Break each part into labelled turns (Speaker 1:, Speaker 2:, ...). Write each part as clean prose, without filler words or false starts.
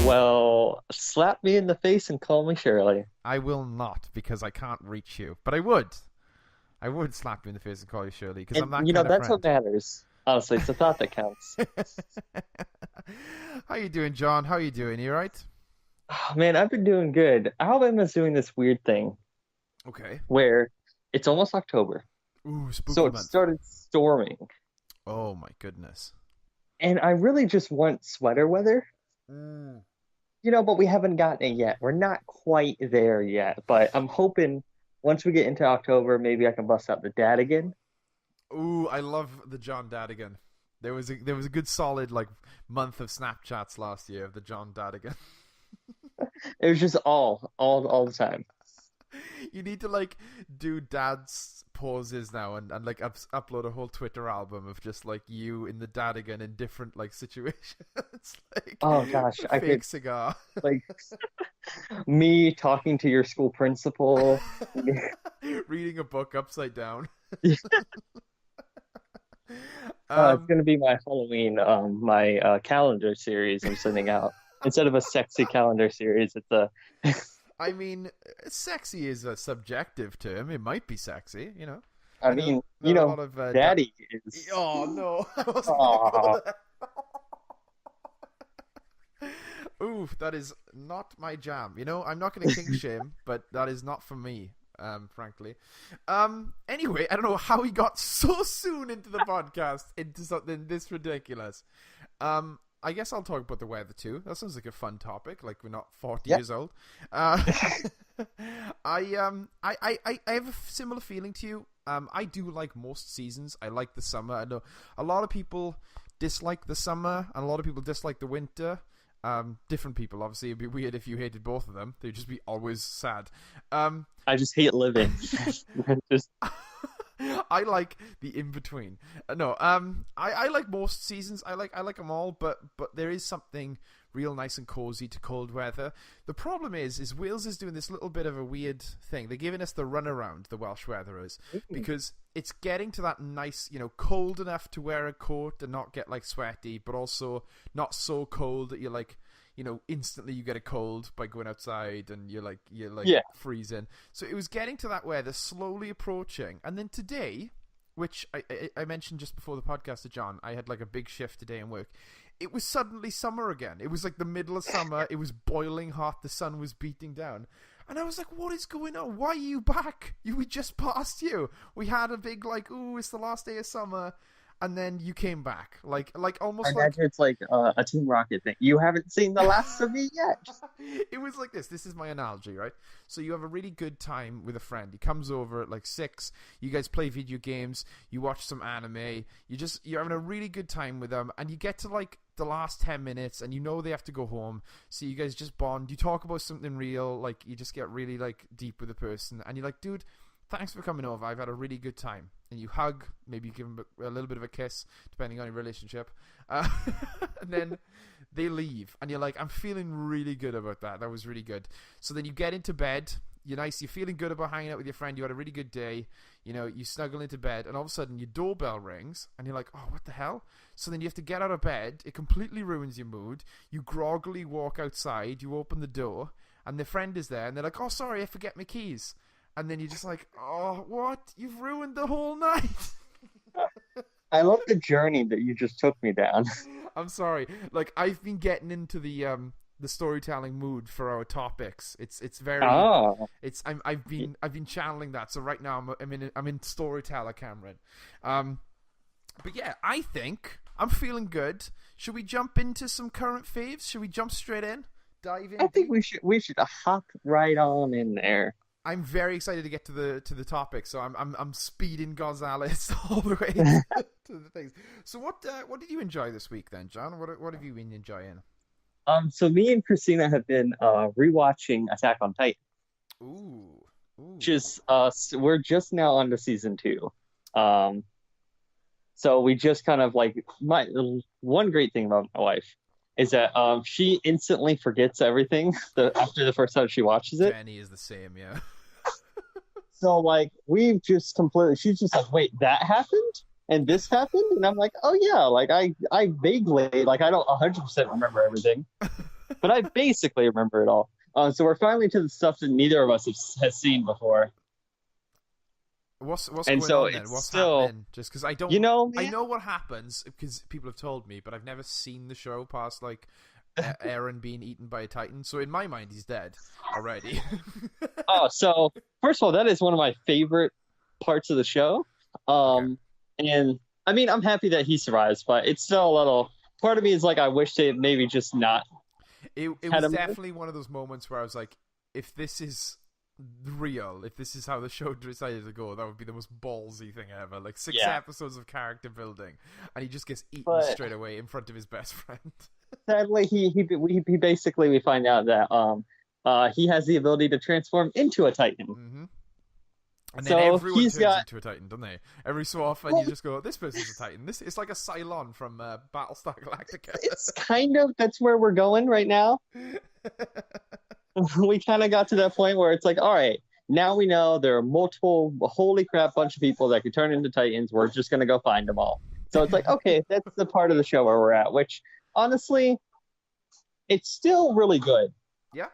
Speaker 1: Well, slap me in the face and call me Shirley.
Speaker 2: I will not because I can't reach you, but I would. I would slap you in the face and call you Shirley because I'm
Speaker 1: And
Speaker 2: that kind of
Speaker 1: that's what
Speaker 2: friend.
Speaker 1: matters. Honestly, it's the thought that counts.
Speaker 2: How you doing, John? How you doing? You right?
Speaker 1: Oh, man, I've been doing good. Alabama's doing this weird thing
Speaker 2: Okay.
Speaker 1: where it's almost October,
Speaker 2: Ooh,
Speaker 1: so
Speaker 2: spooky
Speaker 1: it
Speaker 2: month.
Speaker 1: started storming,
Speaker 2: Oh my goodness.
Speaker 1: and I really just want sweater weather.
Speaker 2: Mm.
Speaker 1: But we haven't gotten it yet. We're not quite there yet, but I'm hoping once we get into October, maybe I can bust out the dad again.
Speaker 2: Ooh, I love the John Dadigan. There was a good solid like month of Snapchats last year of the John Dadigan.
Speaker 1: It was just all the time.
Speaker 2: You need to like do dad's pauses now and like upload a whole Twitter album of just like you in the Dadigan in different like situations. Like
Speaker 1: Oh gosh, I
Speaker 2: fake
Speaker 1: could
Speaker 2: cigar.
Speaker 1: like me talking to your school principal.
Speaker 2: Reading a book upside down.
Speaker 1: It's
Speaker 2: um
Speaker 1: gonna be my Halloween, my calendar series I'm sending out. Instead of a sexy calendar series, it's a
Speaker 2: I mean, sexy is a subjective term. It might be sexy, you know.
Speaker 1: I
Speaker 2: I know
Speaker 1: mean,
Speaker 2: a lot of
Speaker 1: daddy is
Speaker 2: oh no, I wasn't gonna
Speaker 1: oh
Speaker 2: go there. Oof, that is not my jam. You know, I'm not gonna kink shame, but that is not for me, frankly. Anyway, I don't know how he got so soon into the podcast into something this ridiculous. I guess I'll talk about the weather too. That sounds like a fun topic. Like we're not 40
Speaker 1: yeah.
Speaker 2: years old. Uh, I have a similar feeling to you. I do like most seasons. I like the summer. I know a lot of people dislike the summer, and a lot of people dislike the winter. Different people, obviously. It'd be weird if you hated both of them. They'd just be always sad.
Speaker 1: I just hate living. Just
Speaker 2: I like the in between. No, I like most seasons. I like them all, but there is something real nice and cozy to cold weather. The problem is Wales is doing this little bit of a weird thing. They're giving us the runaround, the Welsh weatherers, because it's getting to that nice, cold enough to wear a coat and not get like sweaty, but also not so cold that you're like, instantly you get a cold by going outside and you're
Speaker 1: yeah.
Speaker 2: freezing. So it was getting to that weather slowly approaching, and then today, which I mentioned just before the podcast to John, I had like a big shift today in work. It was suddenly summer again. It was like the middle of summer. It was boiling hot. The sun was beating down. And I was like, what is going on? Why are you back? We just passed you. We had a big like, ooh, it's the last day of summer. And then you came back. Like
Speaker 1: I
Speaker 2: almost like
Speaker 1: imagine it's like a Team Rocket thing. You haven't seen the last of me yet.
Speaker 2: it was like this. This is my analogy, right? So you have a really good time with a friend. He comes over at like 6. You guys play video games. You watch some anime. You're having a really good time with them, and you get to like the last 10 minutes, and they have to go home. So you guys just bond. You talk about something real. Like you just get really like deep with the person, and you're like, dude, thanks for coming over. I've had a really good time. And you hug, maybe you give them a little bit of a kiss, depending on your relationship. And then they leave. And you're like, I'm feeling really good about that. That was really good. So then you get into bed. You're nice. You're feeling good about hanging out with your friend. You had a really good day. You snuggle into bed. And all of a sudden, your doorbell rings. And you're like, oh, what the hell? So then you have to get out of bed. It completely ruins your mood. You groggily walk outside. You open the door. And the friend is there. And they're like, oh, sorry, I forget my keys. And then you're just like, oh, what? You've ruined the whole night.
Speaker 1: I love the journey that you just took me down.
Speaker 2: I'm sorry. Like I've been getting into the storytelling mood for our topics. It's very
Speaker 1: Oh,
Speaker 2: I've been channeling that. So right now I'm in storyteller Cameron. But yeah, I think I'm feeling good. Should we jump into some current faves? Should we jump straight in? Dive in
Speaker 1: I think
Speaker 2: deep?
Speaker 1: we should hop right on in there.
Speaker 2: I'm very excited to get to the topic, so I'm speeding Gonzalez all the way to the things. So what did you enjoy this week then, John? What have you been enjoying?
Speaker 1: So me and Christina have been rewatching Attack on Titan.
Speaker 2: Ooh, ooh,
Speaker 1: Just we're just now on to season 2. Um, so we just kind of like my one great thing about my wife is that she instantly forgets everything after the first time she watches it.
Speaker 2: Jenny is the same, yeah.
Speaker 1: So like we've just completely she's just like, wait, that happened? And this happened? And I'm like, oh yeah, like I vaguely like I don't 100% remember everything. but I basically remember it all. So we're finally to the stuff that neither of us has seen before,
Speaker 2: What's
Speaker 1: and
Speaker 2: going
Speaker 1: so
Speaker 2: on then?
Speaker 1: it's
Speaker 2: What's
Speaker 1: still,
Speaker 2: happening? Just because I don't,
Speaker 1: you know,
Speaker 2: I
Speaker 1: man.
Speaker 2: know what happens because people have told me, but I've never seen the show past like Aaron being eaten by a titan. So in my mind, he's dead already.
Speaker 1: Oh, so first of all, that is one of my favorite parts of the show.
Speaker 2: Okay.
Speaker 1: Um, and I mean, I'm happy that he survives, but it's still a little. Part of me is like, I wish they had maybe just not
Speaker 2: It
Speaker 1: had
Speaker 2: was
Speaker 1: him live.
Speaker 2: definitely one of those moments where I was like, if this is real, if this is how the show decided to go, that would be the most ballsy thing ever. Like six
Speaker 1: Yeah,
Speaker 2: episodes of character building, and he just gets eaten
Speaker 1: but
Speaker 2: straight away in front of his best friend.
Speaker 1: sadly, he basically we find out that he has the ability to transform into a Titan.
Speaker 2: hmm And then
Speaker 1: So
Speaker 2: everyone
Speaker 1: he's
Speaker 2: turns
Speaker 1: got
Speaker 2: into a Titan, don't they? Every so often, you
Speaker 1: well,
Speaker 2: just go, "This person's a Titan." This it's like a Cylon from Battlestar Galactica.
Speaker 1: it's kind of that's where we're going right now. We kind of got to that point where it's like, all right, now we know there are multiple, holy crap, bunch of people that could turn into Titans. We're just gonna go find them all. So it's like, okay, that's the part of the show where we're at. Which honestly, it's still really good.
Speaker 2: Yeah.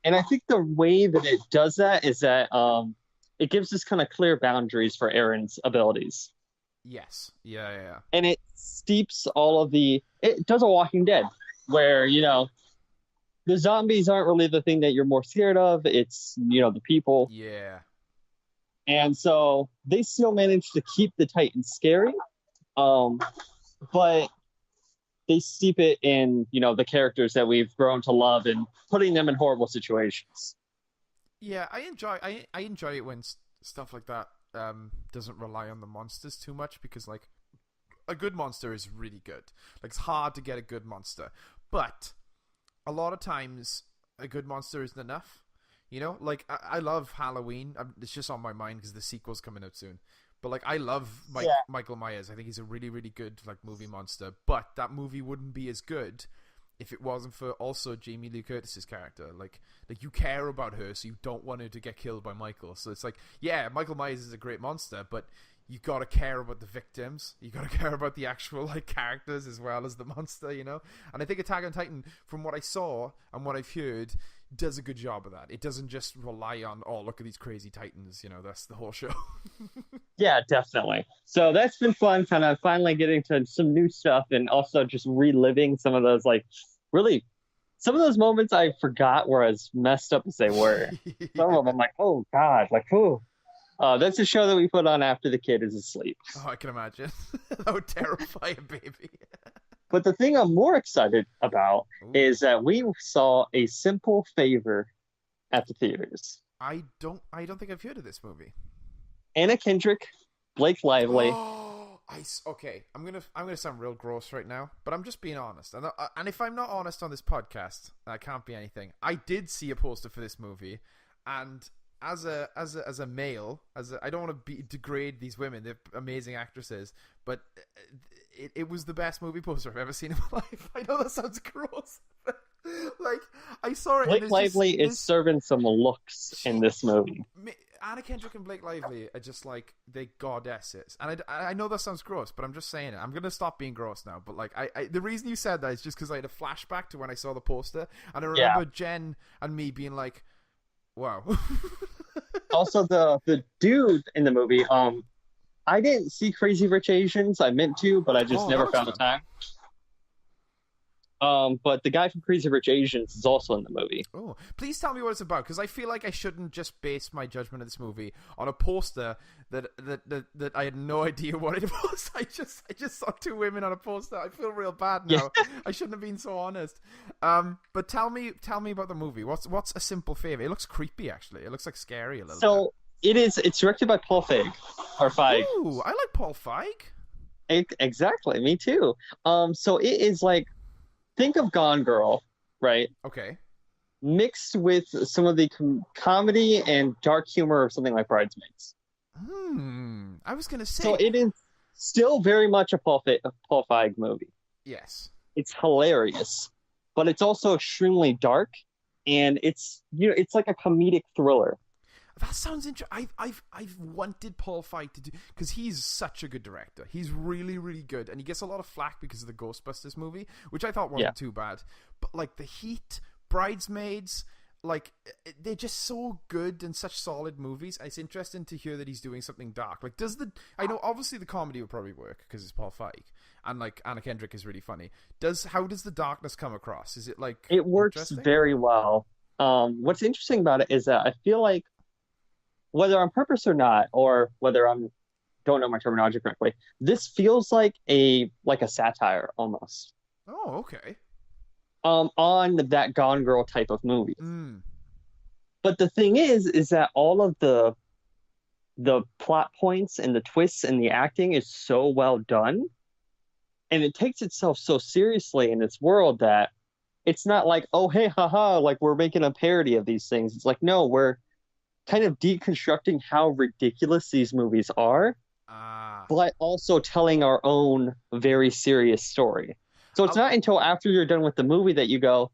Speaker 1: And I think the way that it does that is that it gives us kind of clear boundaries for Aaron's abilities.
Speaker 2: Yes. Yeah. Yeah. Yeah.
Speaker 1: And it steeps all of it does a Walking Dead where, the zombies aren't really the thing that you're more scared of. It's, the people.
Speaker 2: Yeah.
Speaker 1: And so they still manage to keep the Titans scary. Um, but they steep it in, the characters that we've grown to love and putting them in horrible situations.
Speaker 2: Yeah, I enjoy it when stuff like that doesn't rely on the monsters too much because like a good monster is really good. Like it's hard to get a good monster, but a lot of times a good monster isn't enough. Like I love Halloween. It's just on my mind because the sequel's coming out soon. But like I love
Speaker 1: Yeah.
Speaker 2: Michael Myers. I think he's a really really good like movie monster. But that movie wouldn't be as good if it wasn't for also Jamie Lee Curtis's character. Like you care about her, so you don't want her to get killed by Michael. So it's like, yeah, Michael Myers is a great monster, but you gotta care about the victims. You gotta care about the actual like characters as well as the monster, And I think Attack on Titan, from what I saw and what I've heard, does a good job of that. It doesn't just rely on, oh, look at these crazy titans. That's the whole show.
Speaker 1: Yeah, definitely. So that's been fun, kind of finally getting to some new stuff and also just reliving some of those, like, really, some of those moments I forgot were as messed up as they were. Some of them, I'm like, oh, God, like, whew. That's a show that we put on after the kid is asleep.
Speaker 2: Oh, I can imagine. That would terrify a baby.
Speaker 1: But the thing I'm more excited about
Speaker 2: Ooh.
Speaker 1: is that we saw A Simple Favor at the theaters.
Speaker 2: I don't think I've heard of this movie.
Speaker 1: Anna Kendrick, Blake Lively.
Speaker 2: Oh, okay. I'm gonna sound real gross right now, but I'm just being honest. And if I'm not honest on this podcast, that can't be anything. I did see a poster for this movie, and as a male, I don't want to degrade these women. They're amazing actresses, but it was the best movie poster I've ever seen in my life. I know that sounds gross. Like I saw it.
Speaker 1: Blake Lively is serving some looks in this movie.
Speaker 2: Anna Kendrick and Blake Lively are just like they goddesses, and I know that sounds gross, but I'm just saying it. I'm gonna stop being gross now. But like, the reason you said that is just because I had a flashback to when I saw the poster, and I remember Jen and me being like, "Wow."
Speaker 1: Also, the dude in the movie, I didn't see Crazy Rich Asians. I meant to, but I just never found the time. But the guy from Crazy Rich Asians is also in the movie.
Speaker 2: Oh, please tell me what it's about, because I feel like I shouldn't just base my judgment of this movie on a poster that I had no idea what it was. I just saw two women on a poster. I feel real bad now. Yeah. I shouldn't have been so honest. But tell me about the movie. What's A Simple Favor? It looks creepy, actually. It looks like scary a little bit.
Speaker 1: So it's directed by Paul Feig.
Speaker 2: Ooh, I like Paul Feig.
Speaker 1: Exactly, me too. So it is like, think of Gone Girl, right?
Speaker 2: Okay.
Speaker 1: Mixed with some of the comedy and dark humor of something like Bridesmaids.
Speaker 2: I was gonna say.
Speaker 1: So it is still very much a Paul Feig movie.
Speaker 2: Yes.
Speaker 1: It's hilarious, but it's also extremely dark, and it's like a comedic thriller.
Speaker 2: That sounds interesting. I've wanted Paul Feig to do, because he's such a good director. He's really, really good, and he gets a lot of flack because of the Ghostbusters movie, which I thought wasn't too bad. But but like The Heat, Bridesmaids, like they're just so good and such solid movies. It's interesting to hear that he's doing something dark. Like, I know obviously the comedy would probably work because it's Paul Feig, and like Anna Kendrick is really funny. How does the darkness come across? Is it like
Speaker 1: It works
Speaker 2: interesting?
Speaker 1: very well. What's interesting about it is that I feel like whether on purpose or not, or whether I'm don't know my terminology correctly, this feels like a satire almost.
Speaker 2: Oh, okay.
Speaker 1: On that Gone Girl type of movie.
Speaker 2: Mm.
Speaker 1: But the thing is that all of the plot points and the twists and the acting is so well done, and it takes itself so seriously in its world that it's not like, oh hey, haha, like we're making a parody of these things. It's like, no, we're kind of deconstructing how ridiculous these movies are,
Speaker 2: Ah.
Speaker 1: but also telling our own very serious story. So it's not until after you're done with the movie that you go,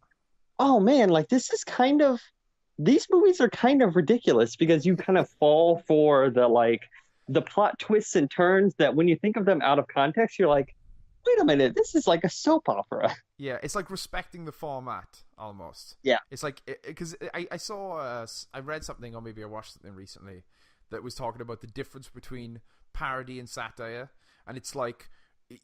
Speaker 1: oh man, like these movies are kind of ridiculous, because you kind of fall for the plot twists and turns that when you think of them out of context, you're like, wait a minute, this is like a soap opera.
Speaker 2: Yeah, it's like respecting the format almost.
Speaker 1: Yeah.
Speaker 2: It's like, because I read something, or maybe I watched something recently that was talking about the difference between parody and satire, and it's like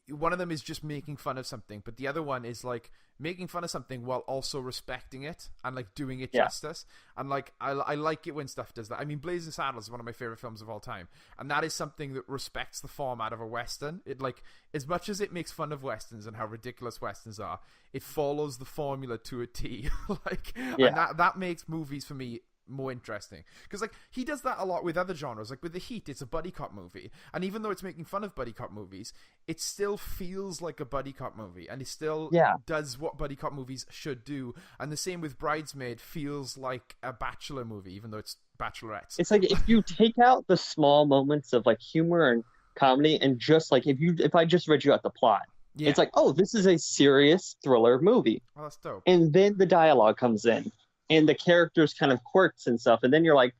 Speaker 2: one of them is just making fun of something, but the other one is like making fun of something while also respecting it and like doing it justice. And like I like it when stuff does that. I mean, Blazing Saddles is one of my favorite films of all time, and that is something that respects the format of a western. It, like, as much as it makes fun of westerns and how ridiculous westerns are, it follows the formula to a T. Like, and that makes movies for me more interesting, because like he does that a lot with other genres. Like with The Heat, it's a buddy cop movie, and even though it's making fun of buddy cop movies, it still feels like a buddy cop movie, and it still does what buddy cop movies should do. And the same with Bridesmaid, feels like a bachelor movie, even though it's bachelorettes.
Speaker 1: It's like if you take out the small moments of like humor and comedy, and just like if I just read you out the plot, it's like, oh, this is a serious thriller movie.
Speaker 2: Oh, that's dope.
Speaker 1: And then the dialogue comes in, and the characters kind of quirks and stuff, and then you're like,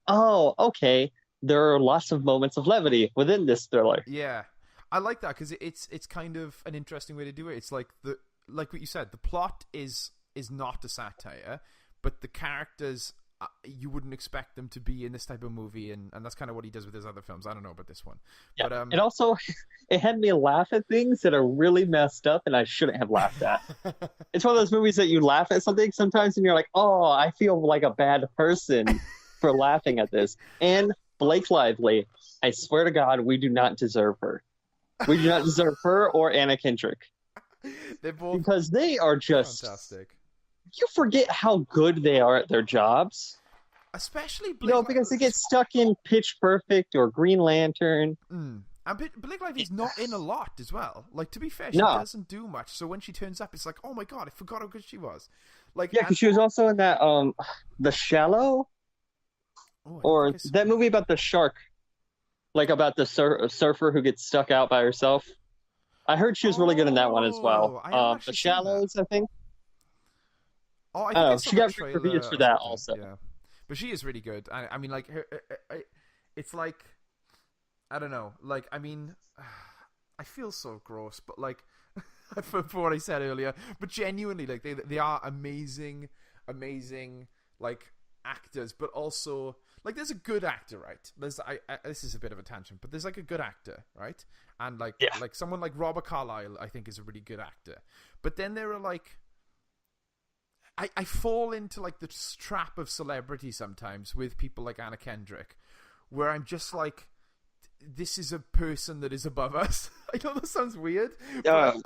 Speaker 1: oh, okay, there are lots of moments of levity within this thriller.
Speaker 2: Yeah, I like that, because it's kind of an interesting way to do it. It's like like what you said, the plot is not a satire, but the characters, you wouldn't expect them to be in this type of movie, and that's kind of what he does with his other films. I don't know about this one.
Speaker 1: Yeah.
Speaker 2: But
Speaker 1: it also it had me laugh at things that are really messed up and I shouldn't have laughed at. It's one of those movies that you laugh at something sometimes and you're like, oh, I feel like a bad person for laughing at this. And Blake Lively, I swear to God, we do not deserve her. We do not deserve her or Anna Kendrick.
Speaker 2: They're both,
Speaker 1: because they are just
Speaker 2: fantastic.
Speaker 1: You forget how good they are at their jobs.
Speaker 2: Especially Blake,
Speaker 1: because they get stuck in Pitch Perfect or Green Lantern.
Speaker 2: And Blake Lively's not in a lot as well. Like, to be fair, she doesn't do much. So when she turns up, it's like, oh my God, I forgot how good she was. Like,
Speaker 1: yeah, because she was also in that The Shallow, or that movie about the shark, like about the surfer who gets stuck out by herself. I heard she was really good in that one as well. The Shallows, I think.
Speaker 2: Oh, I think
Speaker 1: she got reviews for that also.
Speaker 2: Yeah, but she is really good. I mean, like, it's like, I don't know. Like, I mean, I feel so gross, but like, for what I said earlier, but genuinely, like, they are amazing, like, actors, but also, like, there's a good actor, right? This is a bit of a tangent, but there's like a good actor, right? And like someone like Robert Carlyle, I think, is a really good actor. But then there are like, I fall into like the trap of celebrity sometimes with people like Anna Kendrick, where I'm just like, this is a person that is above us. I know that sounds weird, but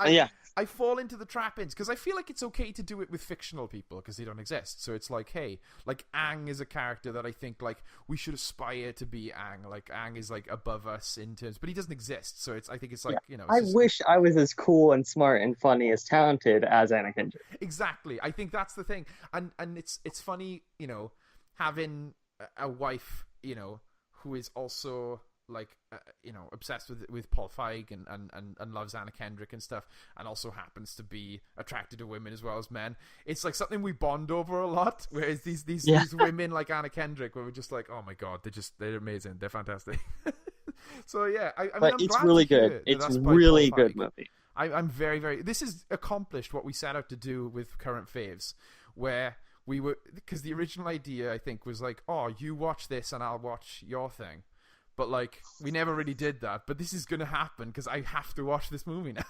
Speaker 2: I fall into the trap-ins, because I feel like it's okay to do it with fictional people because they don't exist. So it's like, hey, like Aang is a character that I think like we should aspire to be Aang. Like Aang is like above us in terms, but he doesn't exist. So I think it's like, you know.
Speaker 1: I wish I was as cool and smart and funny as talented as Anna Kendrick.
Speaker 2: Exactly. I think that's the thing, and it's funny, you know, having a wife, you know, who is also like you know, obsessed with Paul Feig and loves Anna Kendrick and stuff, and also happens to be attracted to women as well as men. It's like something we bond over a lot, whereas these women like Anna Kendrick, where we're just like, oh my God, they're amazing, they're fantastic. So yeah, I mean,
Speaker 1: but it's really good. It's really good movie.
Speaker 2: I'm very, very. This has accomplished what we set out to do with current faves, where we were, because the original idea I think was like, oh, you watch this and I'll watch your thing, but like we never really did that. But this is gonna happen because I have to watch this movie now.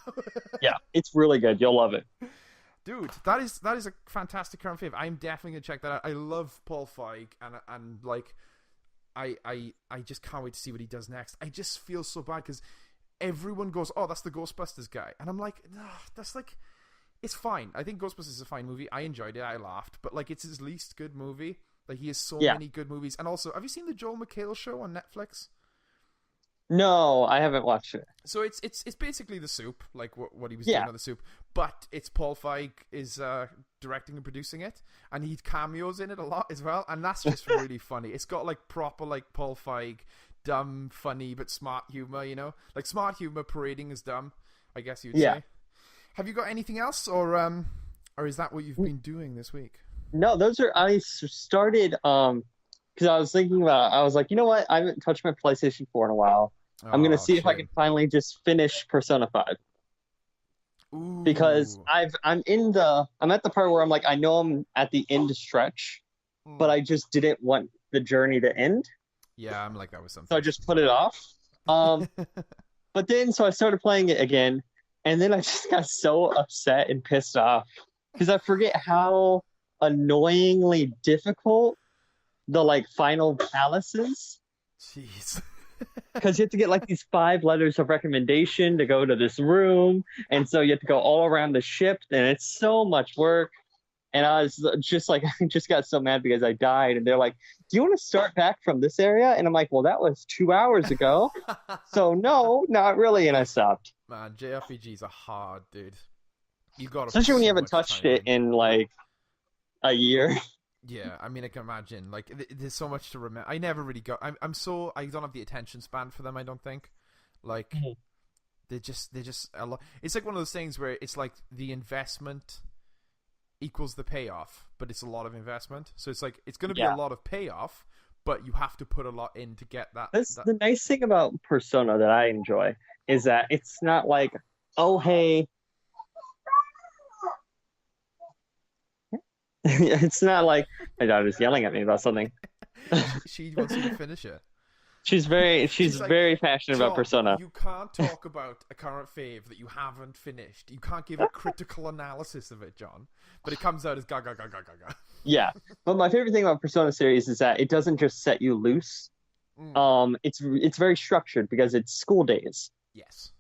Speaker 1: Yeah, it's really good. You'll love it.
Speaker 2: Dude, that is a fantastic current fave. I'm definitely gonna check that out. I love Paul Feig, and like, I just can't wait to see what he does next. I just feel so bad because everyone goes, "Oh, that's the Ghostbusters guy," and I'm like, nah, that's like, it's fine. I think Ghostbusters is a fine movie. I enjoyed it. I laughed, but like, it's his least good movie. Like, he has so
Speaker 1: Yeah.
Speaker 2: many good movies. And also, have you seen the Joel McHale show on Netflix?
Speaker 1: No, I haven't watched it.
Speaker 2: So it's basically The Soup, like what he was doing
Speaker 1: Yeah.
Speaker 2: on The Soup, but it's Paul Feig is directing and producing it, and he cameos in it a lot as well, and that's just really funny. It's got like proper like Paul Feig, dumb, funny but smart humor, you know, like smart humor parading as dumb, I guess you'd
Speaker 1: Yeah.
Speaker 2: say. Have you got anything else, or is that what you've been doing this week?
Speaker 1: No, those are I started because I was thinking about I was like, you know what? I haven't touched my PlayStation 4 in a while. I'm gonna
Speaker 2: Oh,
Speaker 1: see if I can
Speaker 2: shame.
Speaker 1: finally just finish Persona 5 because
Speaker 2: Ooh.
Speaker 1: I'm at the part where I'm like I know I'm at the end stretch, but
Speaker 2: Hmm.
Speaker 1: I just didn't want the journey to end,
Speaker 2: Yeah, I'm like that with
Speaker 1: so I
Speaker 2: something.
Speaker 1: just put it off. Um, but then so I started playing it again, and then I just got so upset and pissed off because I forget how annoyingly difficult the like final palace is.
Speaker 2: Jeez.
Speaker 1: Because you have to get like these 5 letters of recommendation to go to this room, and so you have to go all around the ship, and it's so much work. And I was just like, I just got so mad because I died, and they're like, "Do you want to start back from this area?" And I'm like, "Well, that was 2 hours ago, so no, not really." And I stopped,
Speaker 2: Man, JRPGs are hard, dude. You gotta put
Speaker 1: especially when you
Speaker 2: so
Speaker 1: haven't
Speaker 2: much
Speaker 1: touched
Speaker 2: time
Speaker 1: it
Speaker 2: in.
Speaker 1: in like a year.
Speaker 2: Yeah, I mean, I can imagine. Like, there's so much to remember. I never really got. I don't have the attention span for them. I don't think. Like, they're just a lot. It's like one of those things where it's like the investment equals the payoff, but it's a lot of investment. So it's like it's going to be a
Speaker 1: Yeah,
Speaker 2: lot of payoff, but you have to put a lot in to get that.
Speaker 1: that's
Speaker 2: That
Speaker 1: the nice thing about Persona that I enjoy is that it's not like, oh hey, it's not like my daughter's yelling at me about something.
Speaker 2: she wants you to finish it.
Speaker 1: She's
Speaker 2: She's like,
Speaker 1: very passionate about
Speaker 2: John,
Speaker 1: Persona.
Speaker 2: you can't talk about a current fave that you haven't finished. You can't give a critical analysis of it, John. But it comes out as ga ga ga ga ga ga.
Speaker 1: Yeah, but my favorite thing about Persona series is that it doesn't just set you loose.
Speaker 2: Mm,
Speaker 1: It's very structured because it's school days.
Speaker 2: yes.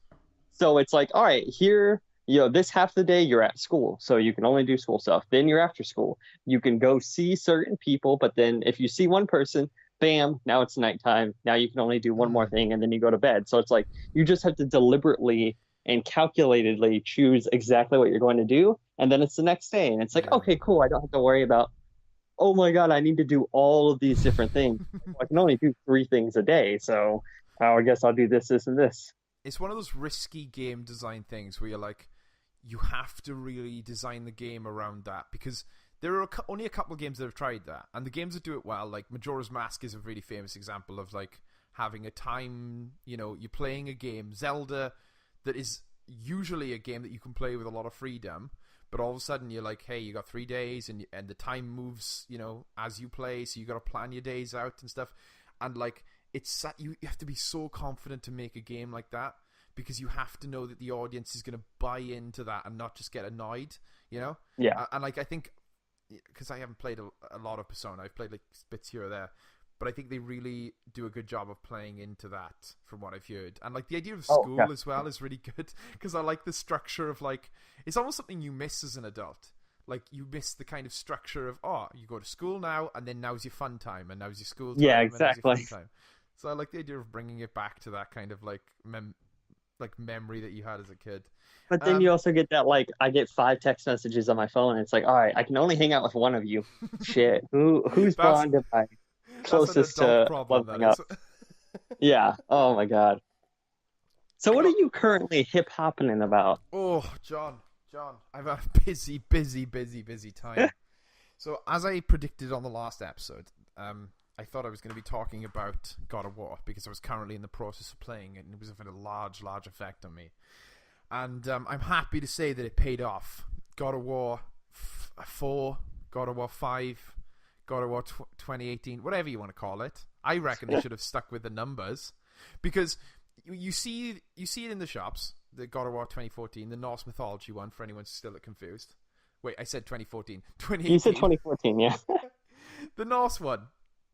Speaker 1: So it's like, all right, here, this half of the day you're at school, so you can only do school stuff. Then you're after school. You can go see certain people, but then if you see one person, bam, now it's nighttime. Now you can only do one more
Speaker 2: Mm,
Speaker 1: thing, and then you go to bed. So it's like you just have to deliberately and calculatedly choose exactly what you're going to do, and then it's the next day, and it's like,
Speaker 2: yeah.
Speaker 1: okay, cool. I don't have to worry about, oh my God, I need to do all of these different things. I can only do 3 things a day, so I guess I'll do this, this, and this.
Speaker 2: It's one of those risky game design things where you're like, you have to really design the game around that because there are only a couple of games that have tried that, and the games that do it well, like Majora's Mask, is a really famous example of like having a time. You're playing a game, Zelda, that is usually a game that you can play with a lot of freedom, but all of a sudden you're like, hey, you got 3 days, and the time moves, as you play, so you got to plan your days out and stuff, and like you have to be so confident to make a game like that because you have to know that the audience is going to buy into that and not just get annoyed, you know.
Speaker 1: Yeah.
Speaker 2: And like I think because I haven't played a lot of Persona, I've played like bits here or there, but I think they really do a good job of playing into that from what I've heard. And like the idea of
Speaker 1: Oh, yeah.
Speaker 2: school as well is really good because I like the structure of like it's almost something you miss as an adult. Like you miss the kind of structure of you go to school now, and then now's your fun time, and now's your school
Speaker 1: Yeah,
Speaker 2: time, and now's your
Speaker 1: exactly.
Speaker 2: fun time. So I like the idea of bringing it back to that kind of like memory that you had as a kid.
Speaker 1: But then you
Speaker 2: Um,
Speaker 1: also get that like I get 5 text messages on my phone, and it's like, all right, I can only hang out with one of you. Shit, whose
Speaker 2: that's
Speaker 1: bond am I
Speaker 2: that's an
Speaker 1: closest
Speaker 2: adult
Speaker 1: to
Speaker 2: problem. That
Speaker 1: leveling up?
Speaker 2: is.
Speaker 1: Yeah. Oh my God. So
Speaker 2: I
Speaker 1: what are
Speaker 2: got
Speaker 1: you currently hip hopping about?
Speaker 2: Oh, John, I've had a busy, busy, busy, busy time. So, as I predicted on the last episode, I thought I was going to be talking about God of War because I was currently in the process of playing it and it was having a large, large effect on me. and I'm happy to say that it paid off. God of War 4, God of War 5, God of War 2018, whatever you want to call it. I reckon they should have stuck with the numbers, because you see it in the shops. The God of War 2014, the Norse mythology one, for anyone still confused. Wait, I said 2014. 2018.
Speaker 1: You said 2014, yeah.
Speaker 2: The Norse one.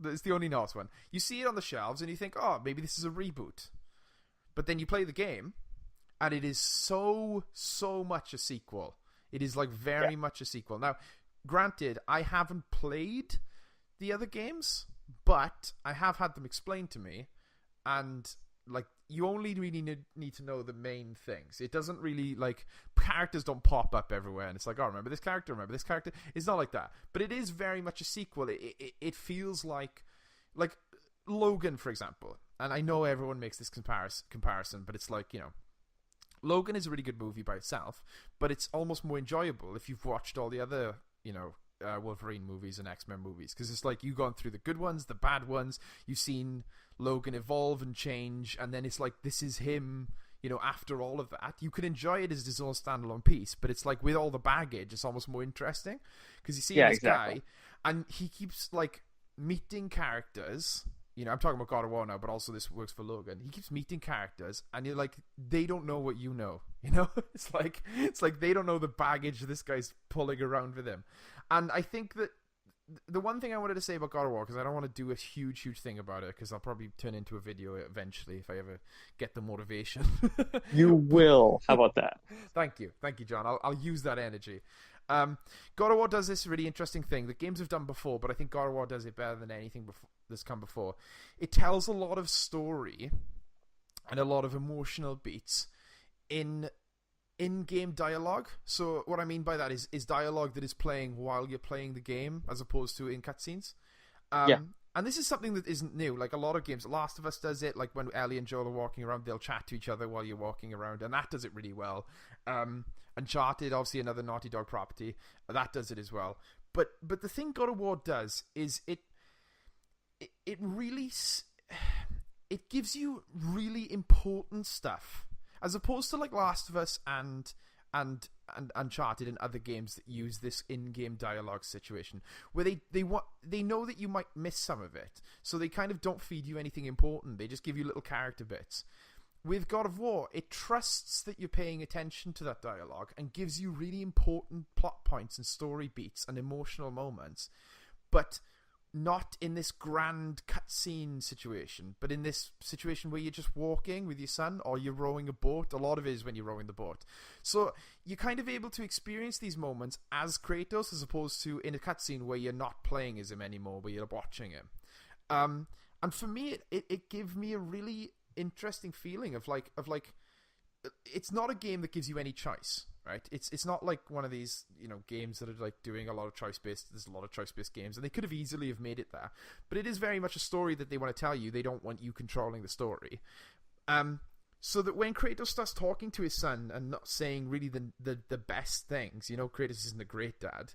Speaker 2: It's the only Norse one. You see it on the shelves and you think, oh, maybe this is a reboot. But then you play the game and it is so much a sequel. It is like very much a sequel. Now, granted, I haven't played the other games, but I have had them explained to me, and like, you only really need to know the main things. It doesn't really, like, characters don't pop up everywhere and it's like, oh, remember this character, remember this character. It's not like that, but it is very much a sequel. It feels like Logan, for example, and I know everyone makes this comparison, but it's like, you know, Logan is a really good movie by itself, but it's almost more enjoyable if you've watched all the other, you know, Wolverine movies and X-Men movies, because it's like you've gone through the good ones, the bad ones, you've seen Logan evolve and change, and then it's like, this is him, you know, after all of that. You can enjoy it as his own standalone piece, but it's like, with all the baggage, it's almost more interesting, because you see this guy, and he keeps like meeting characters. You know, I'm talking about God of War now, but also this works for Logan. He keeps meeting characters, and you're like, they don't know what you know. You know, it's like they don't know the baggage this guy's pulling around with him. And I think that the one thing I wanted to say about God of War, because I don't want to do a huge thing about it, because I'll probably turn into a video eventually if I ever get the motivation.
Speaker 1: You will. How about that?
Speaker 2: Thank you, John. I'll use that energy. God of War does this really interesting thing that games have done before, but I think God of War does it better than anything that's come before. It tells a lot of story and a lot of emotional beats in-game dialogue. So what I mean by that is dialogue that is playing while you're playing the game, as opposed to in cutscenes. And this is something that isn't new. Like, a lot of games, Last of Us does it. Like, when Ellie and Joel are walking around, they'll chat to each other while you're walking around, and that does it really well. Uncharted, obviously another Naughty Dog property, that does it as well. But the thing God of War does is it really, it gives you really important stuff, as opposed to like Last of Us and Uncharted and other games that use this in-game dialogue situation, where they know that you might miss some of it, so they kind of don't feed you anything important. They just give you little character bits. With God of War, it trusts that you're paying attention to that dialogue and gives you really important plot points and story beats and emotional moments, but not in this grand cutscene situation, but in this situation where you're just walking with your son, or you're rowing a boat. A lot of it is when you're rowing the boat. So you're kind of able to experience these moments as Kratos, as opposed to in a cutscene where you're not playing as him anymore, where you're watching him. And for me, it gave me a really interesting feeling of like it's not a game that gives you any choice, right? It's not like one of these, you know, games that are like doing a lot of choice-based. There's a lot of choice-based games, and they could have easily have made it there, but it is very much a story that they want to tell you. They don't want you controlling the story. So that when Kratos starts talking to his son and not saying really the best things, you know, Kratos isn't a great dad.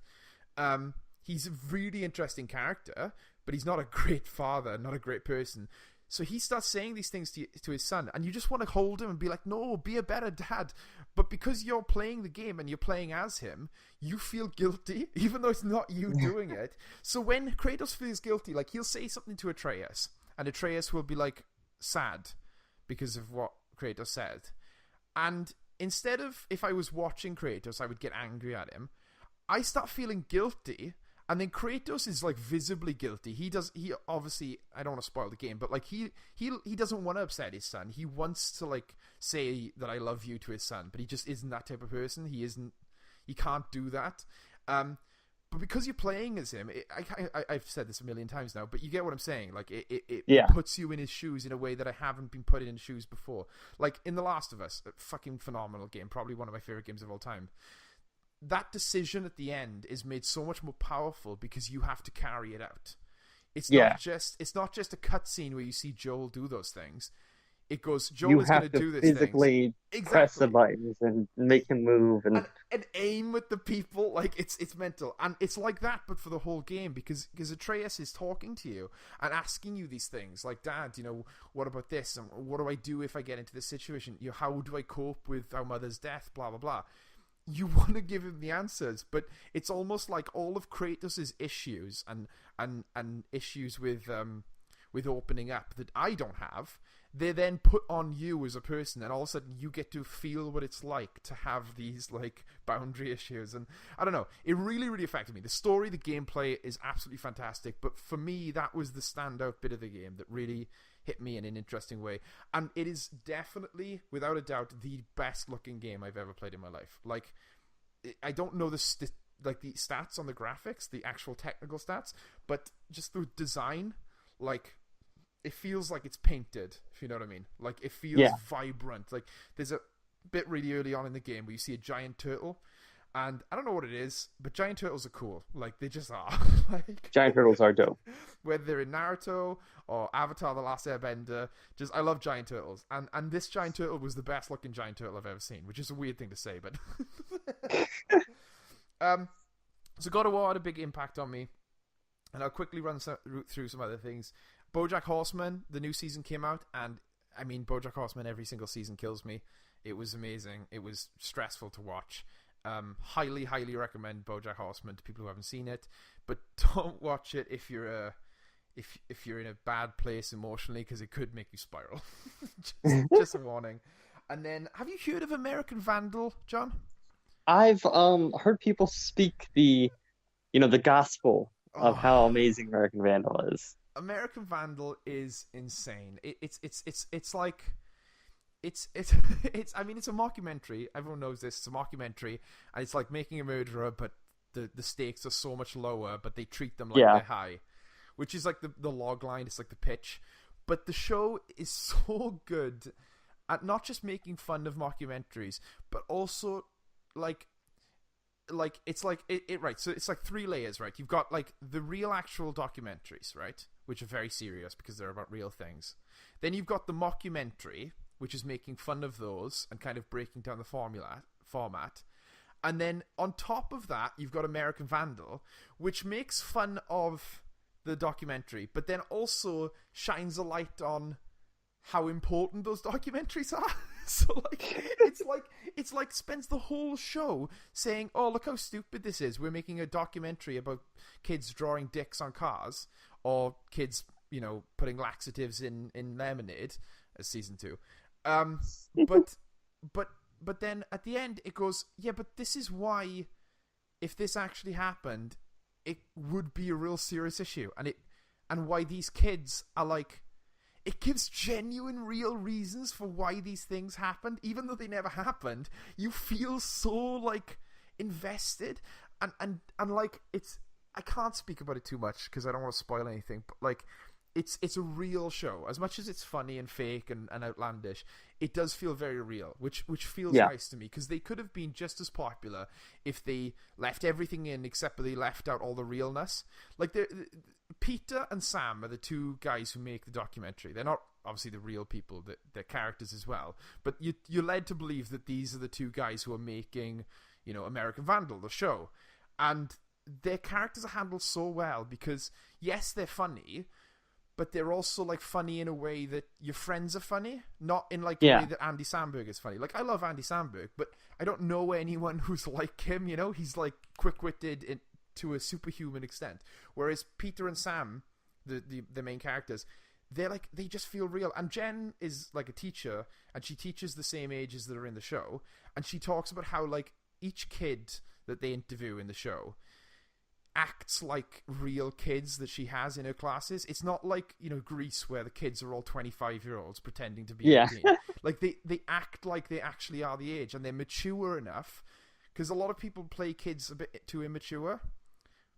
Speaker 2: He's a really interesting character, but he's not a great father, not a great person. So he starts saying these things to his son, and you just want to hold him and be like, no, be a better dad. But because you're playing the game and you're playing as him, you feel guilty, even though it's not you doing it. So when Kratos feels guilty, like, he'll say something to Atreus, and Atreus will be like sad because of what Kratos said. And instead of, if I was watching Kratos, I would get angry at him, I start feeling guilty. And then Kratos is like visibly guilty. He obviously, I don't want to spoil the game, but like he doesn't want to upset his son. He wants to like say that I love you to his son, but he just isn't that type of person. He can't do that. But because you're playing as him, I've said this a million times now, but you get what I'm saying. Like it puts you in his shoes in a way that I haven't been put in his shoes before. Like in The Last of Us, a fucking phenomenal game, probably one of my favorite games of all time. That decision at the end is made so much more powerful because you have to carry it out. It's not just a cutscene where you see Joel do those things. It goes,
Speaker 1: You
Speaker 2: Joel is going to
Speaker 1: have to
Speaker 2: do this things.
Speaker 1: physically press the
Speaker 2: Exactly.
Speaker 1: buttons and make him move,
Speaker 2: And aim with the people, like it's mental, and it's like that, but for the whole game, because Atreus is talking to you and asking you these things, like, Dad, what about this, and what do I do if I get into this situation? How do I cope with our mother's death? Blah blah blah. You want to give him the answers, but it's almost like all of Kratos' issues and issues with opening up that I don't have, they then put on you as a person, and all of a sudden you get to feel what it's like to have these like boundary issues. And I don't know, it really, really affected me. The story, the gameplay is absolutely fantastic, but for me that was the standout bit of the game that really hit me in an interesting way. And it is definitely, without a doubt, the best looking game I've ever played in my life. Like, I don't know the stats on the graphics, the actual technical stats, but just the design, like, it feels like it's painted, if you know what I mean. Like, it feels
Speaker 1: yeah,
Speaker 2: vibrant. Like, there's a bit really early on in the game where you see a giant turtle, and I don't know what it is, but giant turtles are cool. Like, they just are. Like,
Speaker 1: giant turtles are dope.
Speaker 2: whether they're in Naruto or Avatar: The Last Airbender, just I love giant turtles, and this giant turtle was the best looking giant turtle I've ever seen, which is a weird thing to say, but um, so God of War had a big impact on me, and I'll quickly run through some other things. BoJack Horseman, the new season came out, and I mean, BoJack Horseman every single season kills me. It was amazing. It was stressful to watch. Highly, highly recommend BoJack Horseman to people who haven't seen it, but don't watch it if you're if you're in a bad place emotionally, because it could make you spiral. just a warning. And then, have you heard of American Vandal, John?
Speaker 1: I've heard people speak the gospel of how
Speaker 2: Oh,
Speaker 1: amazing American Vandal is.
Speaker 2: American Vandal is insane. It's like it's I mean, it's a mockumentary. Everyone knows this. It's a mockumentary, and it's like making a murderer, but the stakes are so much lower, but they treat them like
Speaker 1: Yeah,
Speaker 2: they're high, which is like the log line. It's like the pitch, but the show is so good at not just making fun of mockumentaries, but also like it's like it right, so it's like three layers, right? You've got like the real actual documentaries, right, which are very serious because they're about real things. Then you've got the mockumentary, which is making fun of those and kind of breaking down the format. And then on top of that, you've got American Vandal, which makes fun of the documentary, but then also shines a light on how important those documentaries are. So it's like spends the whole show saying, "Oh, look how stupid this is. We're making a documentary about kids drawing dicks on cars, or kids, putting laxatives in lemonade," as season 2. Um, but but then at the end it goes, "Yeah, but this is why, if this actually happened, it would be a real serious issue, and why these kids are like." It gives genuine, real reasons for why these things happened, even though they never happened. You feel so like invested, and like it's. I can't speak about it too much because I don't want to spoil anything. But like, it's a real show. As much as it's funny and fake and outlandish, it does feel very real, which feels
Speaker 1: yeah,
Speaker 2: nice to me, because they could have been just as popular if they left everything in, except for they left out all the realness. Like, Peter and Sam are the two guys who make the documentary. They're not obviously the real people; they're characters as well. But you're led to believe that these are the two guys who are making, American Vandal, the show, and their characters are handled so well because yes, they're funny, but they're also like funny in a way that your friends are funny, not in like the way
Speaker 1: yeah.
Speaker 2: that Andy Samberg is funny. Like, I love Andy Samberg, but I don't know anyone who's like him. He's like quick-witted to a superhuman extent. Whereas Peter and Sam, the main characters, they just feel real. And Jen is like a teacher, and she teaches the same ages that are in the show, and she talks about how like each kid that they interview in the show acts like real kids that she has in her classes. It's not like, Greece, where the kids are all 25-year-olds pretending to be
Speaker 1: Yeah.
Speaker 2: 18. Like, they act like they actually are the age, and they're mature enough, because a lot of people play kids a bit too immature.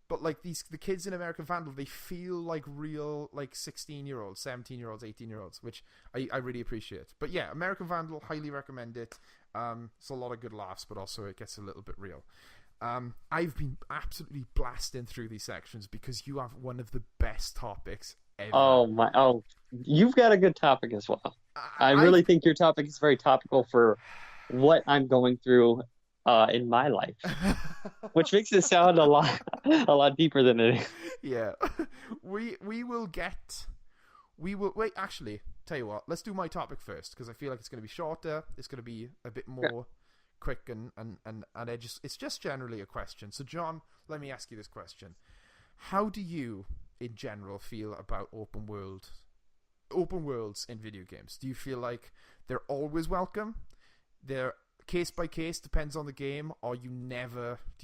Speaker 2: But like the kids in American Vandal, they feel like real, like 16-year-olds, 17-year-olds, 18-year-olds, which I really appreciate. But yeah, American Vandal, highly recommend it. It's a lot of good laughs, but also it gets a little bit real. I've been absolutely blasting through these sections because you have one of the best topics ever.
Speaker 1: Oh my. Oh, you've got a good topic as well. I
Speaker 2: I
Speaker 1: really think your topic is very topical for what I'm going through in my life, which makes it sound a lot deeper than it is.
Speaker 2: yeah, we will get we will wait. Actually, tell you what, let's do my topic first because I feel like it's going to be shorter. It's going to be a bit more quick and it's just generally a question. So, John, let me ask you this question: how do you, in general, feel about open worlds in video games? Do you feel like they're always welcome? They're case by case, depends on the game, or do you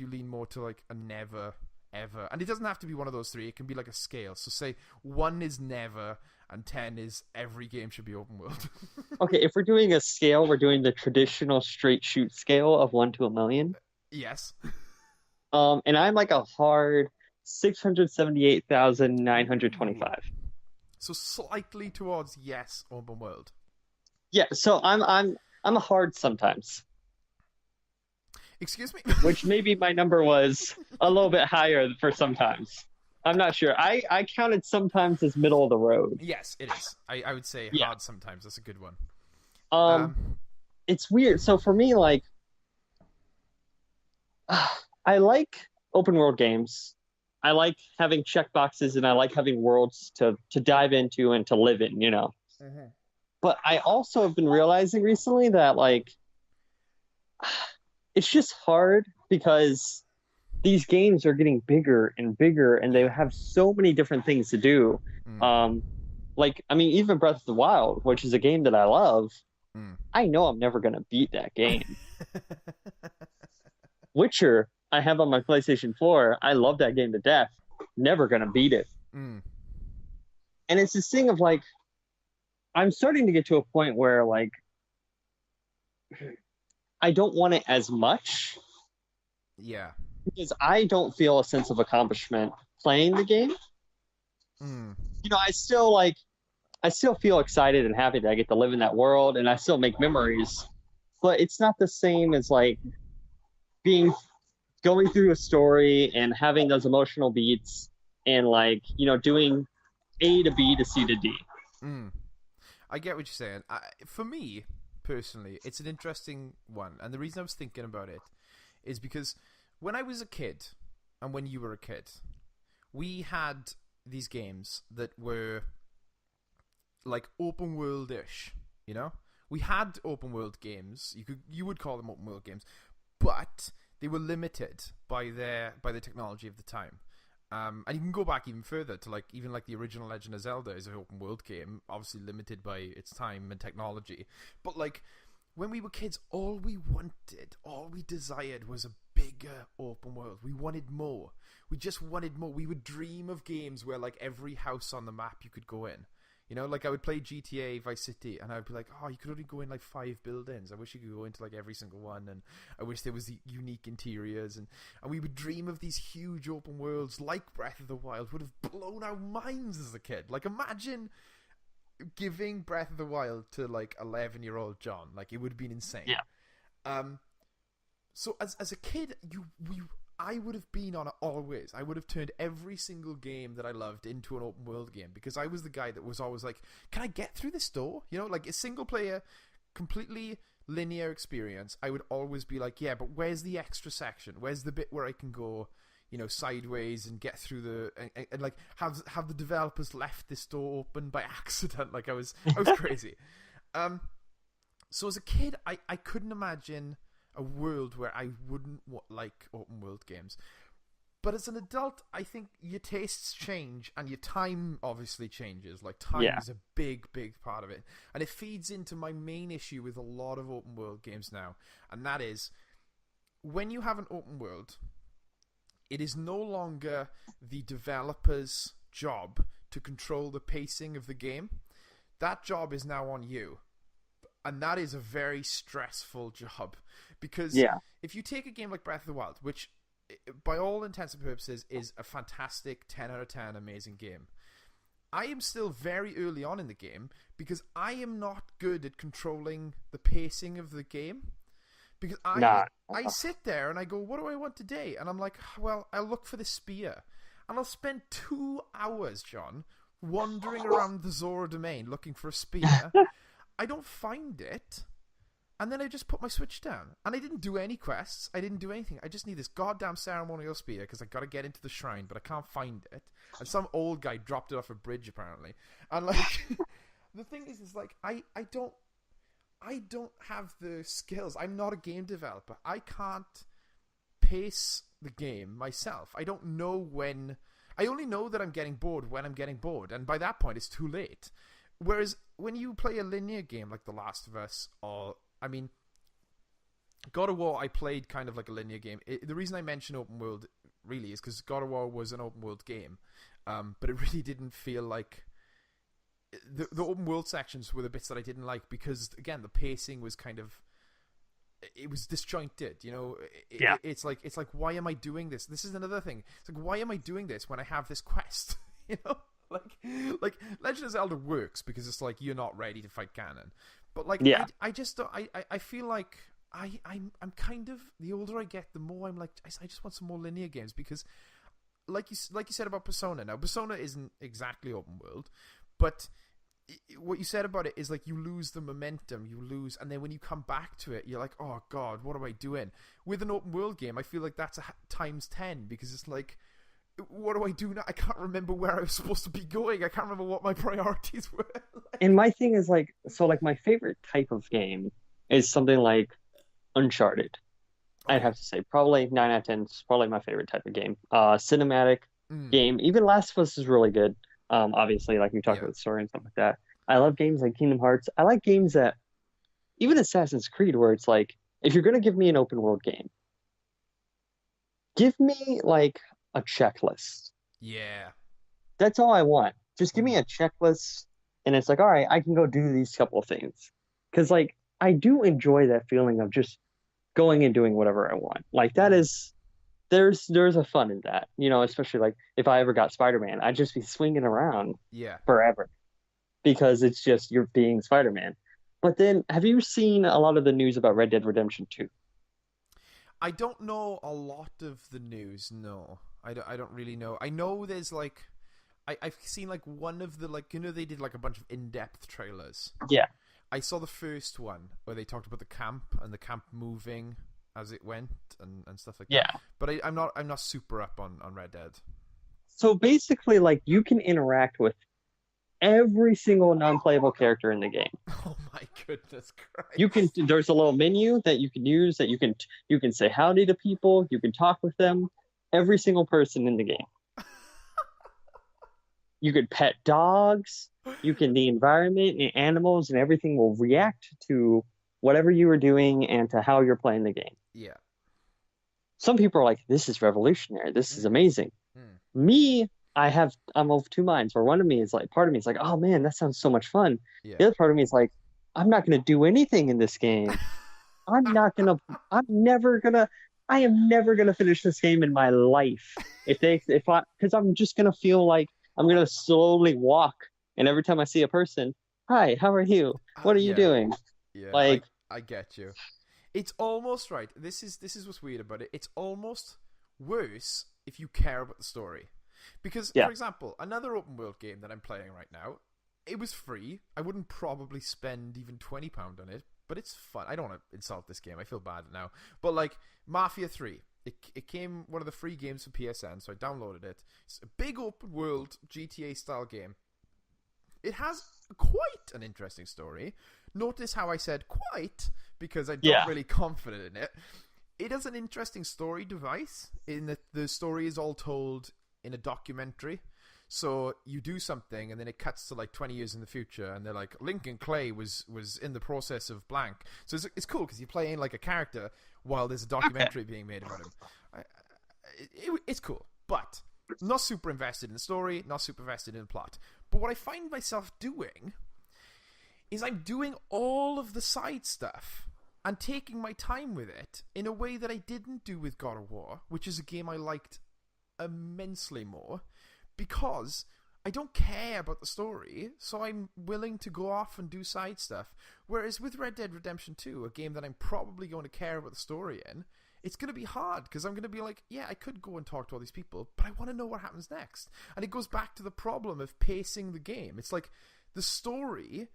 Speaker 2: lean more to like a never ever? And it doesn't have to be one of those three. It can be like a scale. So say 1 is never and 10 is every game should be open world.
Speaker 1: Okay, if we're doing a scale, we're doing the traditional straight shoot scale of 1 to a million.
Speaker 2: Yes.
Speaker 1: And I'm like a hard 678,925.
Speaker 2: So slightly towards yes, open world.
Speaker 1: Yeah, so I'm a hard sometimes,
Speaker 2: Excuse me?
Speaker 1: which maybe my number was a little bit higher for sometimes. I'm not sure. I counted sometimes as middle of the road.
Speaker 2: Yes, it is. I would say
Speaker 1: Yeah.
Speaker 2: hard sometimes. That's a good one.
Speaker 1: Um, it's weird. So for me, like, I like open world games. I like having checkboxes and I like having worlds to dive into and to live in, you know.
Speaker 2: Mhm.
Speaker 1: But I also have been realizing recently that like it's just hard because these games are getting bigger and bigger and they have so many different things to do.
Speaker 2: Mm.
Speaker 1: Like I mean even Breath of the Wild, which is a game that I love,
Speaker 2: Mm.
Speaker 1: I know I'm never gonna beat that game. Witcher, I have on my PlayStation 4. I love that game to death. Never gonna beat it.
Speaker 2: Mm.
Speaker 1: And it's this thing of like I'm starting to get to a point where like I don't want it as much
Speaker 2: Yeah.
Speaker 1: because I don't feel a sense of accomplishment playing the game.
Speaker 2: Mm.
Speaker 1: You know, I still feel excited and happy that I get to live in that world and I still make memories, but it's not the same as like being going through a story and having those emotional beats and like, you know, doing A to B to C to D.
Speaker 2: Mm. I get what you're saying. For me, personally, it's an interesting one. And the reason I was thinking about it is because when I was a kid, and when you were a kid, we had these games that were like open world-ish, you know? We had open world games. You would call them open world games, but they were limited by the technology of the time. And you can go back even further to like even like the original Legend of Zelda is an open world game, obviously limited by its time and technology. But like when we were kids, all we wanted, all we desired was a bigger open world. We wanted more. We just wanted more. We would dream of games where like every house on the map you could go in. You know, like I would play GTA Vice City and I would be like, oh, you could only go in like 5 buildings. I wish you could go into like every single one, and I wish there was the unique interiors, and we would dream of these huge open worlds like Breath of the Wild would have blown our minds as a kid. Like imagine giving Breath of the Wild to like 11-year-old John. Like it would have been insane.
Speaker 1: Yeah.
Speaker 2: So as a kid, I would have been on it always. I would have turned every single game that I loved into an open world game because I was the guy that was always like, can I get through this door? You know, like a single player, completely linear experience. I would always be like, yeah, but where's the extra section? Where's the bit where I can go, you know, sideways and get through and like have the developers left this door open by accident? Like I was crazy. So as a kid, I couldn't imagine a world where I wouldn't like open world games. But as an adult, I think your tastes change and your time obviously changes. Like time is a big part of it. And it feeds into my main issue with a lot of open world games now. And that is, when you have an open world, it is no longer the developer's job to control the pacing of the game. That job is now on you. And that is a very stressful job. Because if you take a game like Breath of the Wild, which by all intents and purposes is a fantastic 10 out of 10 amazing game, I am still very early on in the game because I am not good at controlling the pacing of the game. Because I sit there and I go, what do I want today? And I'm like, well, I'll look for the spear. And I'll spend 2 hours, John, wandering around the Zora domain looking for a spear. I don't find it, and then I just put my Switch down, and I didn't do any quests. I didn't do anything. I just need this goddamn ceremonial spear because I got to get into the shrine, but I can't find it. And some old guy dropped it off a bridge apparently. And like, the thing is like I don't have the skills. I'm not a game developer. I can't pace the game myself. I don't know when. I only know that I'm getting bored when I'm getting bored, and by that point it's too late. Whereas when you play a linear game like The Last of Us, or I mean, God of War, I played kind of like a linear game. The reason I mention open world really is because God of War was an open world game, but it really didn't feel like the open world sections were the bits that I didn't like because again the pacing was kind of, it was disjointed, you know. It's like why am I doing this? This is another thing. It's like, why am I doing this when I have this quest? You know, like Legend of Zelda works because it's like you're not ready to fight Ganon. But like, I just don't, I feel like I'm kind of, the older I get, the more I'm like, I just want some more linear games because, like you said about Persona. Now, Persona isn't exactly open world, but what you said about it is like you lose the momentum, and then when you come back to it, you're like, oh god, what am I doing? With an open world game, I feel like that's times 10 because it's like, what do I do now? I can't remember where I was supposed to be going. I can't remember what my priorities were.
Speaker 1: And my thing is like, so like my favorite type of game is something like Uncharted.
Speaker 2: Okay.
Speaker 1: I'd have to say probably 9 out of 10 is probably my favorite type of game. Cinematic game. Even Last of Us is really good. Obviously, like we talked about the story and stuff like that. I love games like Kingdom Hearts. I like games that, even Assassin's Creed, where it's like, if you're going to give me an open world game, give me like a checklist.
Speaker 2: Yeah.
Speaker 1: That's all I want. Just give me a checklist, and it's like, all right, I can go do these couple of things. Because like, I do enjoy that feeling of just going and doing whatever I want. Like that is, there's a fun in that, you know, especially like if I ever got Spider-Man, I'd just be swinging around forever because it's just you're being Spider-Man. But then, have you seen a lot of the news about Red Dead Redemption 2?
Speaker 2: I don't know a lot of the news, no. I don't really know. I know there's like, I've seen like one of the, like, you know, they did like a bunch of in-depth trailers.
Speaker 1: Yeah.
Speaker 2: I saw the first one where they talked about the camp and the camp moving as it went and stuff like that. But I'm not super up on Red Dead.
Speaker 1: So basically, like, you can interact with every single non-playable character in the game.
Speaker 2: Oh my goodness Christ.
Speaker 1: You can, there's a little menu that you can use that you can say howdy to people, you can talk with them, every single person in the game. You could pet dogs, the environment and animals and everything will react to whatever you are doing and to how you're playing the game.
Speaker 2: Yeah.
Speaker 1: Some people are like, this is revolutionary. This is amazing. Me, I'm of two minds, where one of me is like, part of me is like, oh man, that sounds so much fun.
Speaker 2: Yeah.
Speaker 1: The other part of me is like, I'm not going to do anything in this game. I am never going to finish this game in my life. Because I'm just going to feel like I'm going to slowly walk. And every time I see a person, hi, how are you? What are you doing?
Speaker 2: Yeah,
Speaker 1: like,
Speaker 2: I get you. It's almost right. This is what's weird about it. It's almost worse if you care about the story. Because, for example, another open world game that I'm playing right now, it was free. I wouldn't probably spend even £20 on it, but it's fun. I don't want to insult this game. I feel bad now. But like Mafia 3, it came one of the free games for PSN, so I downloaded it. It's a big open world GTA style game. It has quite an interesting story. Notice how I said quite, because I'm not really confident in it. It has an interesting story device in that the story is all told in a documentary. So you do something and then it cuts to like 20 years in the future and they're like, Lincoln Clay was in the process of blank. So it's cool because you're playing like a character while there's a documentary being made about him. It's cool, but not super invested in the story, not super invested in the plot. But what I find myself doing is I'm doing all of the side stuff and taking my time with it in a way that I didn't do with God of War, which is a game I liked immensely more, because I don't care about the story, so I'm willing to go off and do side stuff. Whereas with Red Dead Redemption 2, a game that I'm probably going to care about the story in, it's going to be hard, because I'm going to be like, yeah, I could go and talk to all these people, but I want to know what happens next. And it goes back to the problem of pacing the game. It's like, the story,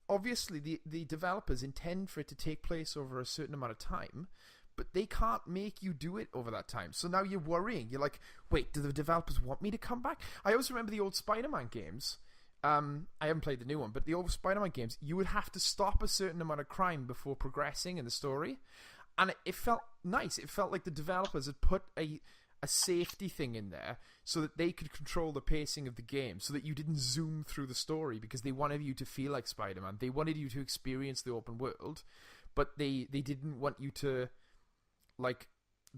Speaker 2: obviously the developers intend for it to take place over a certain amount of time, but they can't make you do it over that time. So now you're worrying. You're like, wait, do the developers want me to come back? I always remember the old Spider-Man games. I haven't played the new one, but the old Spider-Man games, you would have to stop a certain amount of crime before progressing in the story. And it felt nice. It felt like the developers had put a safety thing in there so that they could control the pacing of the game, so that you didn't zoom through the story, because they wanted you to feel like Spider-Man. They wanted you to experience the open world, but they didn't want you to like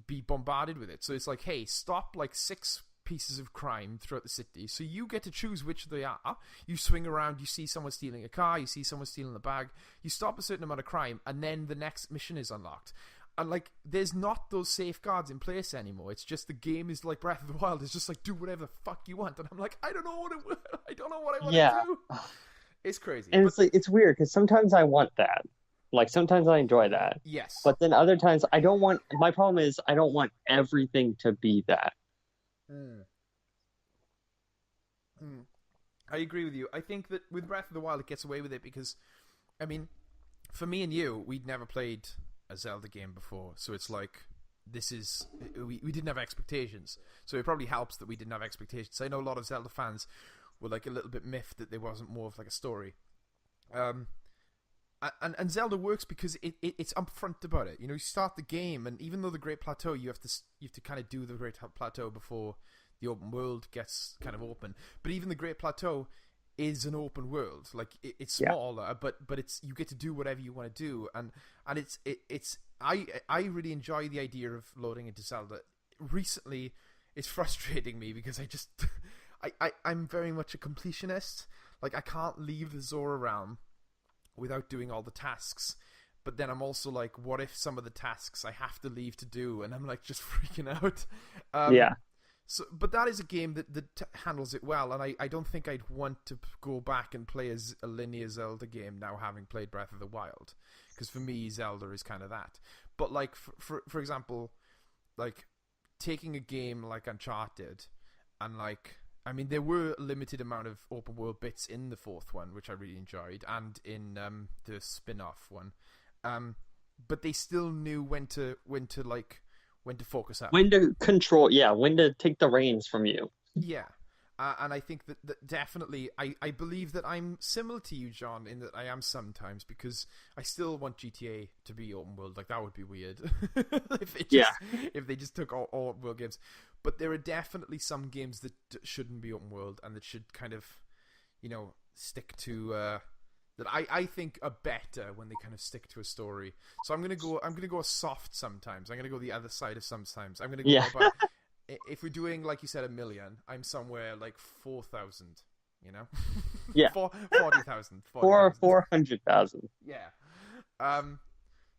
Speaker 2: be bombarded with it. So it's like, hey, stop like 6 pieces of crime throughout the city, so you get to choose which they are. You swing around, you see someone stealing a car, you see someone stealing a bag, you stop a certain amount of crime, and then the next mission is unlocked. And like, there's not those safeguards in place anymore. It's just the game is like Breath of the Wild. It's just like, do whatever the fuck you want. And I'm like, I don't know what I want to do. It's crazy.
Speaker 1: And it's weird because sometimes I want that. Like sometimes I enjoy that.
Speaker 2: Yes.
Speaker 1: But then other times I don't want. My problem is I don't want everything to be that.
Speaker 2: I agree with you. I think that with Breath of the Wild, it gets away with it because, I mean, for me and you, we'd never played a Zelda game before, so it's like we didn't have expectations, so it probably helps that we didn't have expectations. I know a lot of Zelda fans were like a little bit miffed that there wasn't more of like a story, and Zelda works because it's upfront about it. You start the game, and even though the Great Plateau, you have to kind of do the Great Plateau before the open world gets kind of open. But even the Great Plateau is an open world. Like it's smaller, but it's, you get to do whatever you want to do, and it's I really enjoy the idea of loading into Zelda. Recently, it's frustrating me because I'm very much a completionist. Like I can't leave the Zora realm without doing all the tasks. But then I'm also like, what if some of the tasks I have to leave to do, and I'm like just freaking out. So, but that is a game that handles it well, and I don't think I'd want to go back and play a linear Zelda game now, having played Breath of the Wild, because for me, Zelda is kind of that. But like, for example, like taking a game like Uncharted, and like, I mean, there were a limited amount of open world bits in the 4th one, which I really enjoyed, and in the spin-off one, but they still knew when to focus up,
Speaker 1: when to control, when to take the reins from you.
Speaker 2: And I think that definitely I believe that I'm similar to you, John, in that I am sometimes, because I still want GTA to be open world. Like that would be weird if they just took all open world games. But there are definitely some games that shouldn't be open world, and that should kind of stick to that I think are better when they kind of stick to a story. So I'm gonna go soft sometimes. I'm gonna go the other side of sometimes. I'm gonna go about, if we're doing, like you said, 1 million, I'm somewhere like 4,000. 40,000.
Speaker 1: 400,000.
Speaker 2: Yeah.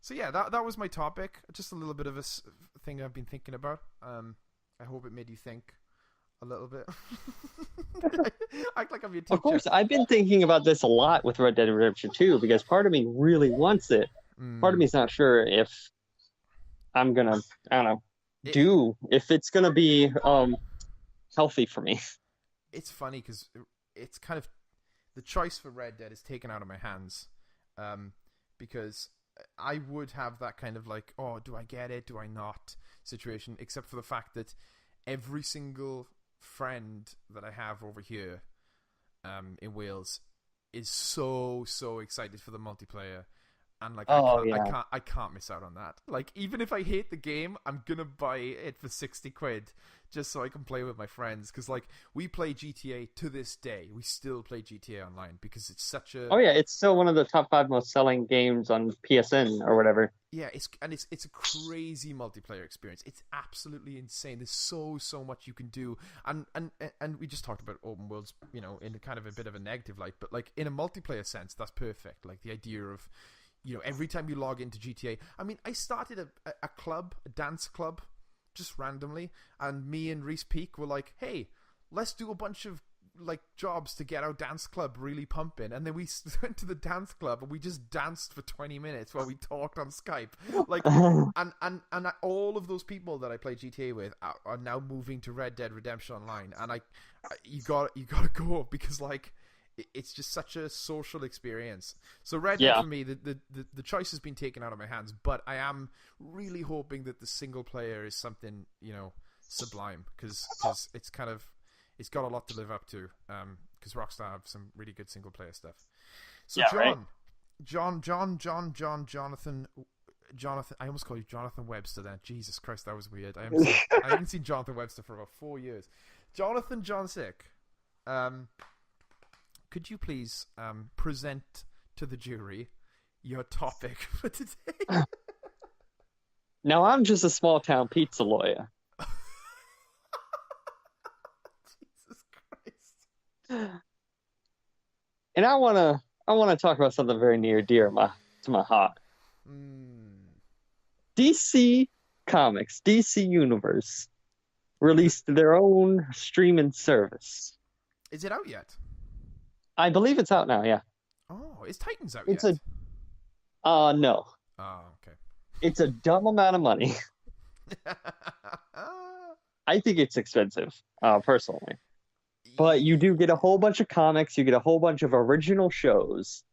Speaker 2: So yeah, that was my topic. Just a little bit of a thing I've been thinking about. I hope it made you think a little bit. Act like I'm your teacher.
Speaker 1: Of course, I've been thinking about this a lot with Red Dead Redemption 2, because part of me really wants it. Part of me is not sure if I'm gonna, I don't know, if it's gonna be healthy for me.
Speaker 2: It's funny because it's kind of, the choice for Red Dead is taken out of my hands, because I would have that kind of like, oh, do I get it, do I not situation, except for the fact that every single friend that I have over here in Wales is so excited for the multiplayer, and like I can't miss out on that. Like, even if I hate the game, I'm gonna buy it for 60 quid just so I can play with my friends, because like, we play GTA to this day. We still play GTA Online because it's such a
Speaker 1: it's still one of the top 5 most selling games on PSN or whatever.
Speaker 2: Yeah, it's a crazy multiplayer experience. It's absolutely insane. There's so much you can do, and we just talked about open worlds, in a kind of a bit of a negative light, but like in a multiplayer sense, that's perfect. Like the idea of, every time you log into GTA. I mean, I started a club, a dance club, just randomly, and me and Reese Peak were like, hey, let's do a bunch of like jobs to get our dance club really pumping, and then we went to the dance club and we just danced for 20 minutes while we talked on Skype, like, and all of those people that I play GTA with are now moving to Red Dead Redemption Online, and you gotta go, because like, it's just such a social experience. So Red Dead
Speaker 1: Yeah,
Speaker 2: for me, the choice has been taken out of my hands, but I am really hoping that the single player is something, sublime, because it's kind of, it's got a lot to live up to. Because Rockstar have some really good single player stuff. So
Speaker 1: yeah, right.
Speaker 2: Jonathan. I almost called you Jonathan Webster then. Jesus Christ, that was weird. I haven't seen Jonathan Webster for about 4 years. Jonathan Johnsick, could you please present to the jury your topic for today?
Speaker 1: Now I'm just a small town pizza lawyer,
Speaker 2: Jesus Christ.
Speaker 1: and I wanna talk about something very near dear to my heart.
Speaker 2: Mm.
Speaker 1: DC Comics, DC Universe released their own streaming service.
Speaker 2: Is it out yet?
Speaker 1: I believe it's out now. Yeah,
Speaker 2: Oh, is Titans out
Speaker 1: it's
Speaker 2: yet?
Speaker 1: a no,
Speaker 2: Oh, okay.
Speaker 1: it's a dumb amount of money. I think it's expensive, personally. But you do get a whole bunch of comics, you get a whole bunch of original shows.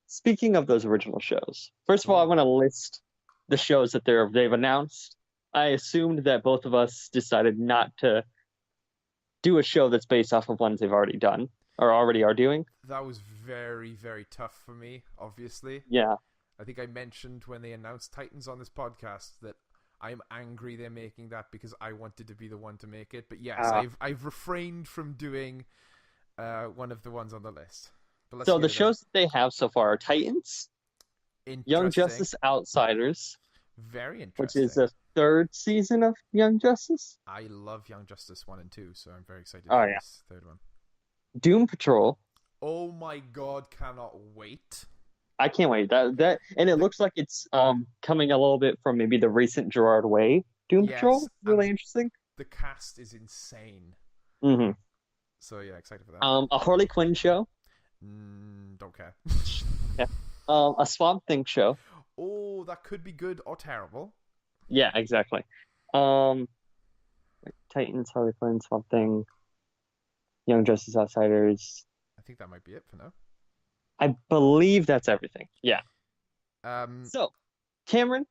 Speaker 1: Speaking of those original shows, first of all, I
Speaker 2: Ooh.
Speaker 1: want to list the shows that they've announced. I assumed that both of us decided not to do a show that's based off of ones they've already done or already are doing.
Speaker 2: That was very, very tough for me, obviously.
Speaker 1: Yeah.
Speaker 2: I think I mentioned when they announced Titans on this podcast that I'm angry they're making that because I wanted to be the one to make it. But yes,
Speaker 1: Uh,
Speaker 2: I've refrained from doing one of the ones on the list. But let's
Speaker 1: so the
Speaker 2: hear them.
Speaker 1: shows that they have so far are Titans, Young
Speaker 2: Interesting.
Speaker 1: Justice Outsiders,
Speaker 2: Very
Speaker 1: which is
Speaker 2: interesting.
Speaker 1: the third season of Young Justice.
Speaker 2: I love Young Justice 1 and 2, so I'm very excited
Speaker 1: Oh
Speaker 2: for
Speaker 1: yeah.
Speaker 2: this third one.
Speaker 1: Doom Patrol.
Speaker 2: Oh my god, cannot wait.
Speaker 1: I can't wait. That and it
Speaker 2: The,
Speaker 1: looks like it's coming a little bit from maybe the recent Gerard Way Doom
Speaker 2: yes,
Speaker 1: Patrol.
Speaker 2: and
Speaker 1: Really interesting.
Speaker 2: the cast is insane.
Speaker 1: Hmm.
Speaker 2: So yeah, excited for that.
Speaker 1: A Harley Quinn show.
Speaker 2: Don't care.
Speaker 1: Yeah. A Swamp Thing show.
Speaker 2: Oh, that could be good or terrible.
Speaker 1: Yeah, exactly. Um, Titans, Harley Quinn, Swamp Thing, Young Justice Outsiders.
Speaker 2: I think that might be it for now.
Speaker 1: I believe that's everything. Yeah.
Speaker 2: Um,
Speaker 1: So, Cameron,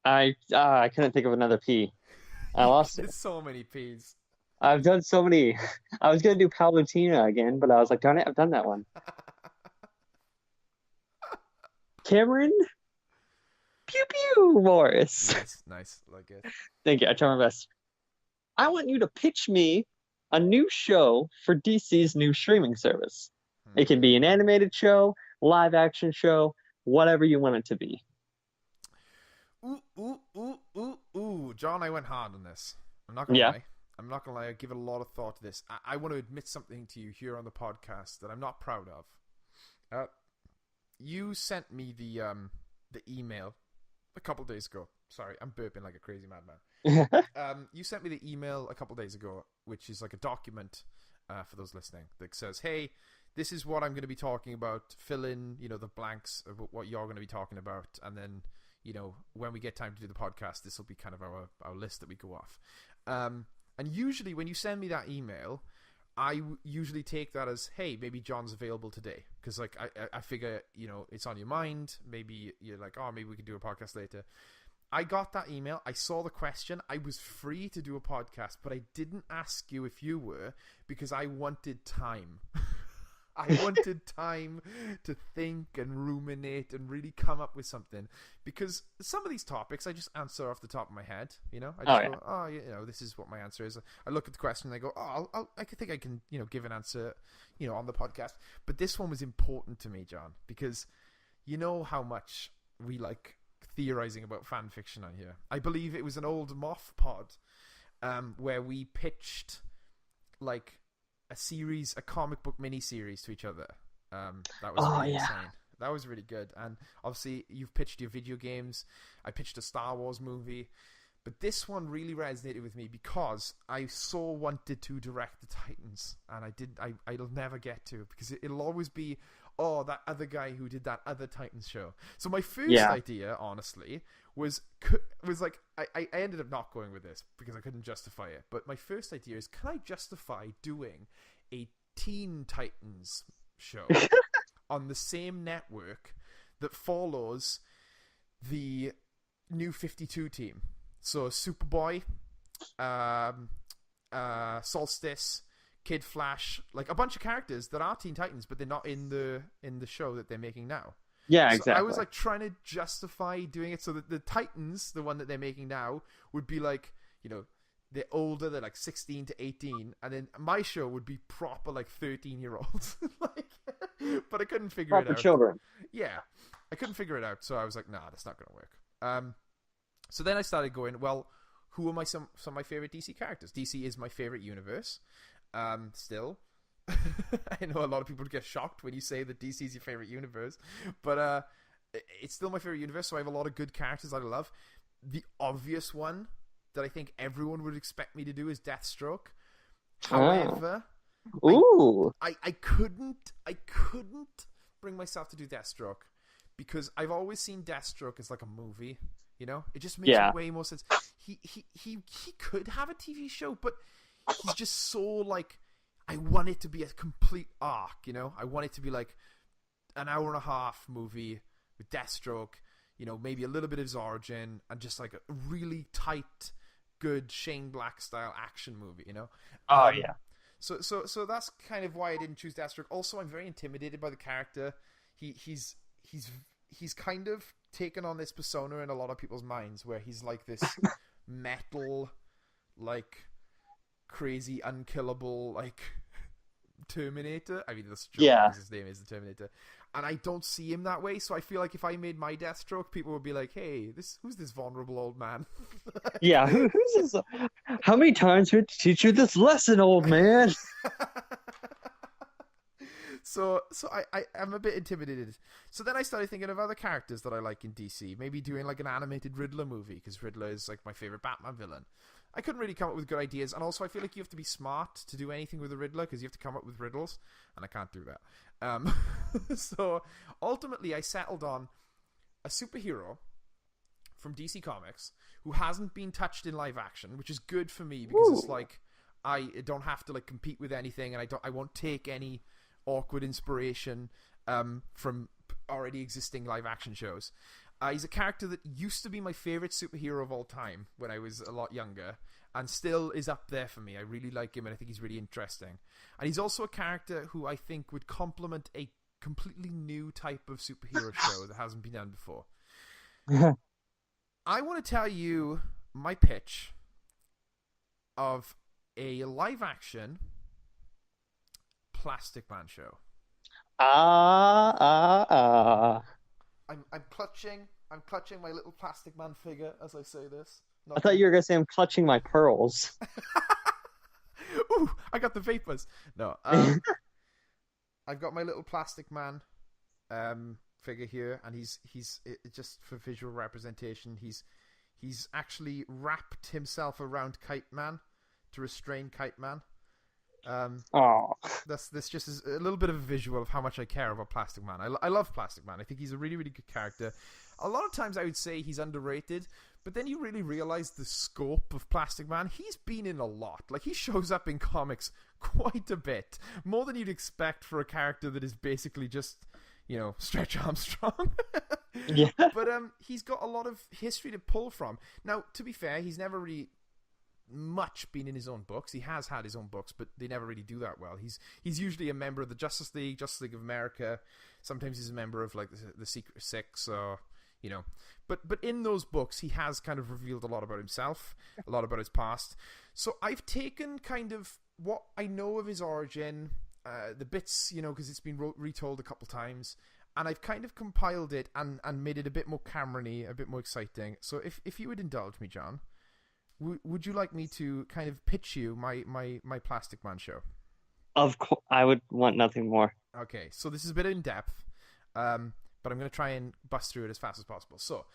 Speaker 1: I couldn't think of another P. I lost it.
Speaker 2: there's so many P's.
Speaker 1: I've done so many. I was gonna do Palutena again, but I was like, darn it, I've done that one. Cameron, pew pew, Morris.
Speaker 2: Nice, like it.
Speaker 1: Thank you. I try my best. I want you to pitch me a new show for DC's new streaming service. It can be an
Speaker 2: Hmm.
Speaker 1: animated show, live action show, whatever you want it to be.
Speaker 2: Ooh. John, I went hard on this. I'm not gonna
Speaker 1: Yeah.
Speaker 2: lie. I'm not gonna lie. I give it a lot of thought to this. I want to admit something to you here on the podcast that I'm not proud of. You sent me the email a couple days ago. Sorry, I'm burping like a crazy madman. You sent me the email a couple days ago, which is like a document for those listening that says, "Hey, this is what I'm going to be talking about. Fill in, the blanks of what you're going to be talking about, and then, when we get time to do the podcast, this will be kind of our list that we go off." And usually, when you send me that email, I usually take that as, hey, maybe John's available today, because like I figure it's on your mind. Maybe you're like, oh, maybe we can do a podcast later. I got that email. I saw the question. I was free to do a podcast, but I didn't ask you if you were because I wanted time. I wanted time to think and ruminate and really come up with something, because some of these topics I just answer off the top of my head. I just
Speaker 1: Yeah.
Speaker 2: go, oh, this is what my answer is. I look at the question and I go, oh, I think I can, give an answer, on the podcast. But this one was important to me, John, because you know how much we like theorizing about fan fiction on here. I believe it was an old Moth pod, where we pitched like a comic book mini-series to each other. That was
Speaker 1: Oh
Speaker 2: really
Speaker 1: yeah.
Speaker 2: insane. That was really good. And obviously you've pitched your video games. I pitched a Star Wars movie. But this one really resonated with me because I so wanted to direct the Titans, and I'll never get to, because it'll always be, oh, that other guy who did that other Titans show. So my first idea, honestly, was like, I ended up not going with this because I couldn't justify it. But my first idea is, can I justify doing a Teen Titans show on the same network that follows the new 52 team. So Superboy, Solstice, Kid Flash, like a bunch of characters that are Teen Titans, but they're not in the show that they're making now.
Speaker 1: Yeah,
Speaker 2: So
Speaker 1: exactly.
Speaker 2: I was like trying to justify doing it so that the Titans, the one that they're making now, would be like, you know, they're older, they're like 16 to 18, and then my show would be proper like 13-year-olds. Like, but I couldn't figure it
Speaker 1: Proper
Speaker 2: out.
Speaker 1: children.
Speaker 2: Yeah, I couldn't figure it out, so I was like, nah, that's not going to work. So then I started going, well, who are some of my favorite DC characters? DC is my favorite universe. Still. I know a lot of people get shocked when you say that DC is your favorite universe, but it's still my favorite universe, so I have a lot of good characters that I love. The obvious one that I think everyone would expect me to do is Deathstroke. However,
Speaker 1: ooh,
Speaker 2: I couldn't bring myself to do Deathstroke because I've always seen Deathstroke as like a movie. You know, it just makes way more sense. He could have a TV show, but he's just so like, I want it to be a complete arc. You know, I want it to be like an hour and a half movie with Deathstroke. You know, maybe a little bit of his origin and just like a really tight, good Shane Black style action movie. You know.
Speaker 1: Oh yeah.
Speaker 2: So that's kind of why I didn't choose Deathstroke. Also, I'm very intimidated by the character. He's kind of taken on this persona in a lot of people's minds where he's like this metal, like crazy, unkillable, like Terminator. I mean, that's true because his name is the Terminator. And I don't see him that way, so I feel like if I made my Deathstroke, people would be like, hey, who's this vulnerable old man?
Speaker 1: Yeah, who's this? How many times we have to teach you this lesson, old man?
Speaker 2: So I'm a bit intimidated. So then I started thinking of other characters that I like in DC. Maybe doing like an animated Riddler movie, because Riddler is like my favorite Batman villain. I couldn't really come up with good ideas, and also I feel like you have to be smart to do anything with a Riddler, because you have to come up with riddles, and I can't do that. So ultimately I settled on a superhero from DC Comics who hasn't been touched in live action, which is good for me, because it's like I don't have to like compete with anything, and I won't take any awkward inspiration from already existing live action shows. He's a character that used to be my favorite superhero of all time when I was a lot younger, and still is up there for me. I really like him, and I think he's really interesting. And he's also a character who I think would complement a completely new type of superhero show that hasn't been done before. I want to tell you my pitch of a live action Plastic Man show. I'm clutching my little Plastic Man figure as I say this.
Speaker 1: I thought you were gonna say I'm clutching my pearls.
Speaker 2: Ooh, I got the vapors. No, I've got my little Plastic Man figure here, and he's just for visual representation. He's actually wrapped himself around Kite Man to restrain Kite Man. This just is a little bit of a visual of how much I care about Plastic Man. I love Plastic Man. I think he's a really, really good character. A lot of times I would say he's underrated, but then you really realize the scope of Plastic Man. He's been in a lot. Like, he shows up in comics quite a bit. More than you'd expect for a character that is basically just, you know, Stretch Armstrong.
Speaker 1: Yeah.
Speaker 2: But he's got a lot of history to pull from. Now, to be fair, he's never really much been in his own books. He has had his own books, but they never really do that well. He's usually a member of the Justice League of America. Sometimes he's a member of like the Secret Six, or you know. But in those books, he has kind of revealed a lot about himself, a lot about his past. So I've taken kind of what I know of his origin, the bits, you know, because it's been retold a couple times, and I've kind of compiled it and made it a bit more Cameron-y, a bit more exciting. So if you would indulge me, John, would you like me to kind of pitch you my Plastic Man show?
Speaker 1: Of course, I would want nothing more.
Speaker 2: Okay, so this is a bit in depth, but I'm going to try and bust through it as fast as possible. So,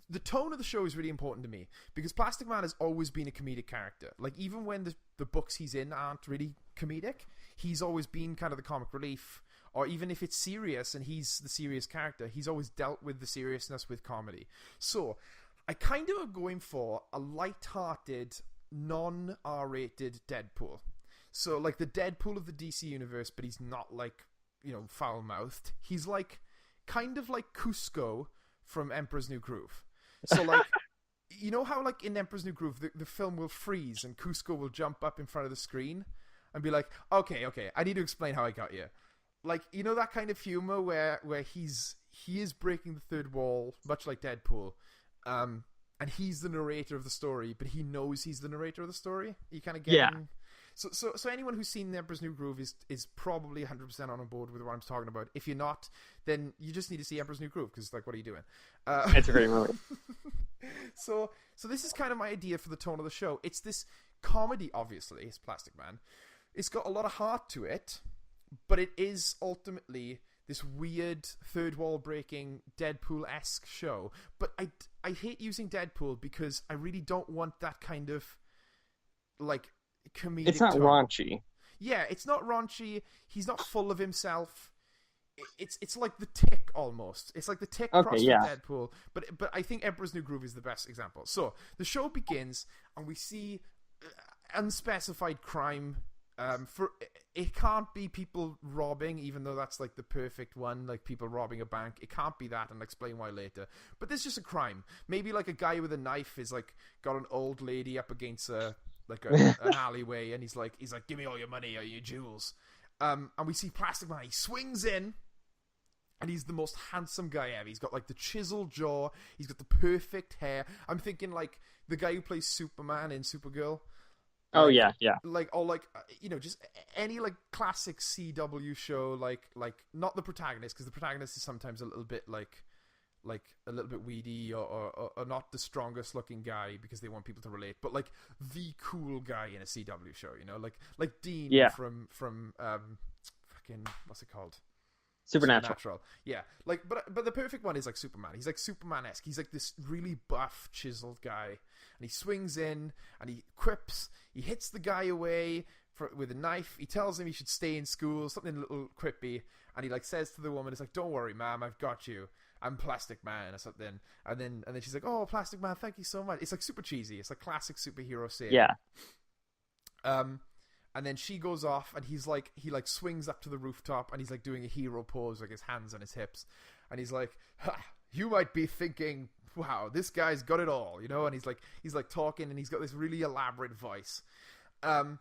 Speaker 2: the tone of the show is really important to me, because Plastic Man has always been a comedic character. Like, even when the books he's in aren't really comedic, he's always been kind of the comic relief. Or even if it's serious and he's the serious character, he's always dealt with the seriousness with comedy. So, I kind of am going for a light-hearted, non-R-rated Deadpool. So like the Deadpool of the DC universe, but he's not like, foul mouthed. He's like kind of like Cusco from Emperor's New Groove. So like, you know how like in Emperor's New Groove the film will freeze and Cusco will jump up in front of the screen and be like, okay, I need to explain how I got here. Like, that kind of humor where he is breaking the third wall, much like Deadpool, and he's the narrator of the story, but he knows he's the narrator of the story. You kind of get him. So anyone who's seen The Emperor's New Groove is probably 100% on board with what I'm talking about. If you're not, then you just need to see Emperor's New Groove, because like, what are you doing?
Speaker 1: It's a great movie.
Speaker 2: So this is kind of my idea for the tone of the show. It's this comedy, obviously. It's Plastic Man. It's got a lot of heart to it, but it is ultimately this weird third wall breaking Deadpool-esque show. But I hate using Deadpool because I really don't want that kind of like comedic
Speaker 1: It's not
Speaker 2: tone.
Speaker 1: raunchy.
Speaker 2: Yeah, it's not raunchy. He's not full of himself. It's like the Tick almost. It's like the Tick crossed with Deadpool. But I think Emperor's New Groove is the best example. So the show begins and we see unspecified crime. It can't be people robbing, even though that's like the perfect one, like people robbing a bank. It can't be that, and I'll explain why later. But there's just a crime. Maybe like a guy with a knife is like got an old lady up against an alleyway, and he's like, give me all your money or your jewels. And we see Plastic Man. He swings in, and he's the most handsome guy ever. He's got like the chiseled jaw. He's got the perfect hair. I'm thinking like the guy who plays Superman in Supergirl.
Speaker 1: Oh, yeah.
Speaker 2: Like, or like, just any like classic CW show, like not the protagonist, because the protagonist is sometimes a little bit like a little bit weedy or not the strongest looking guy because they want people to relate, but like the cool guy in a CW show, like Dean from fucking, what's it called?
Speaker 1: Supernatural.
Speaker 2: Yeah. Like, but the perfect one is like Superman. He's like Superman-esque. He's like this really buff, chiseled guy, and he swings in and he quips. He hits the guy away with a knife. He tells him he should stay in school, something a little quippy, and he like says to the woman, "It's like, don't worry, ma'am, I've got you. I'm Plastic Man," or something. And then she's like, "Oh, Plastic Man, thank you so much." It's like super cheesy. It's like classic superhero saying.
Speaker 1: Yeah.
Speaker 2: And then she goes off, and he swings up to the rooftop, and he's like doing a hero pose, like his hands on his hips, and he's like, "You might be thinking, wow, this guy's got it all," And he's like talking, and he's got this really elaborate voice, but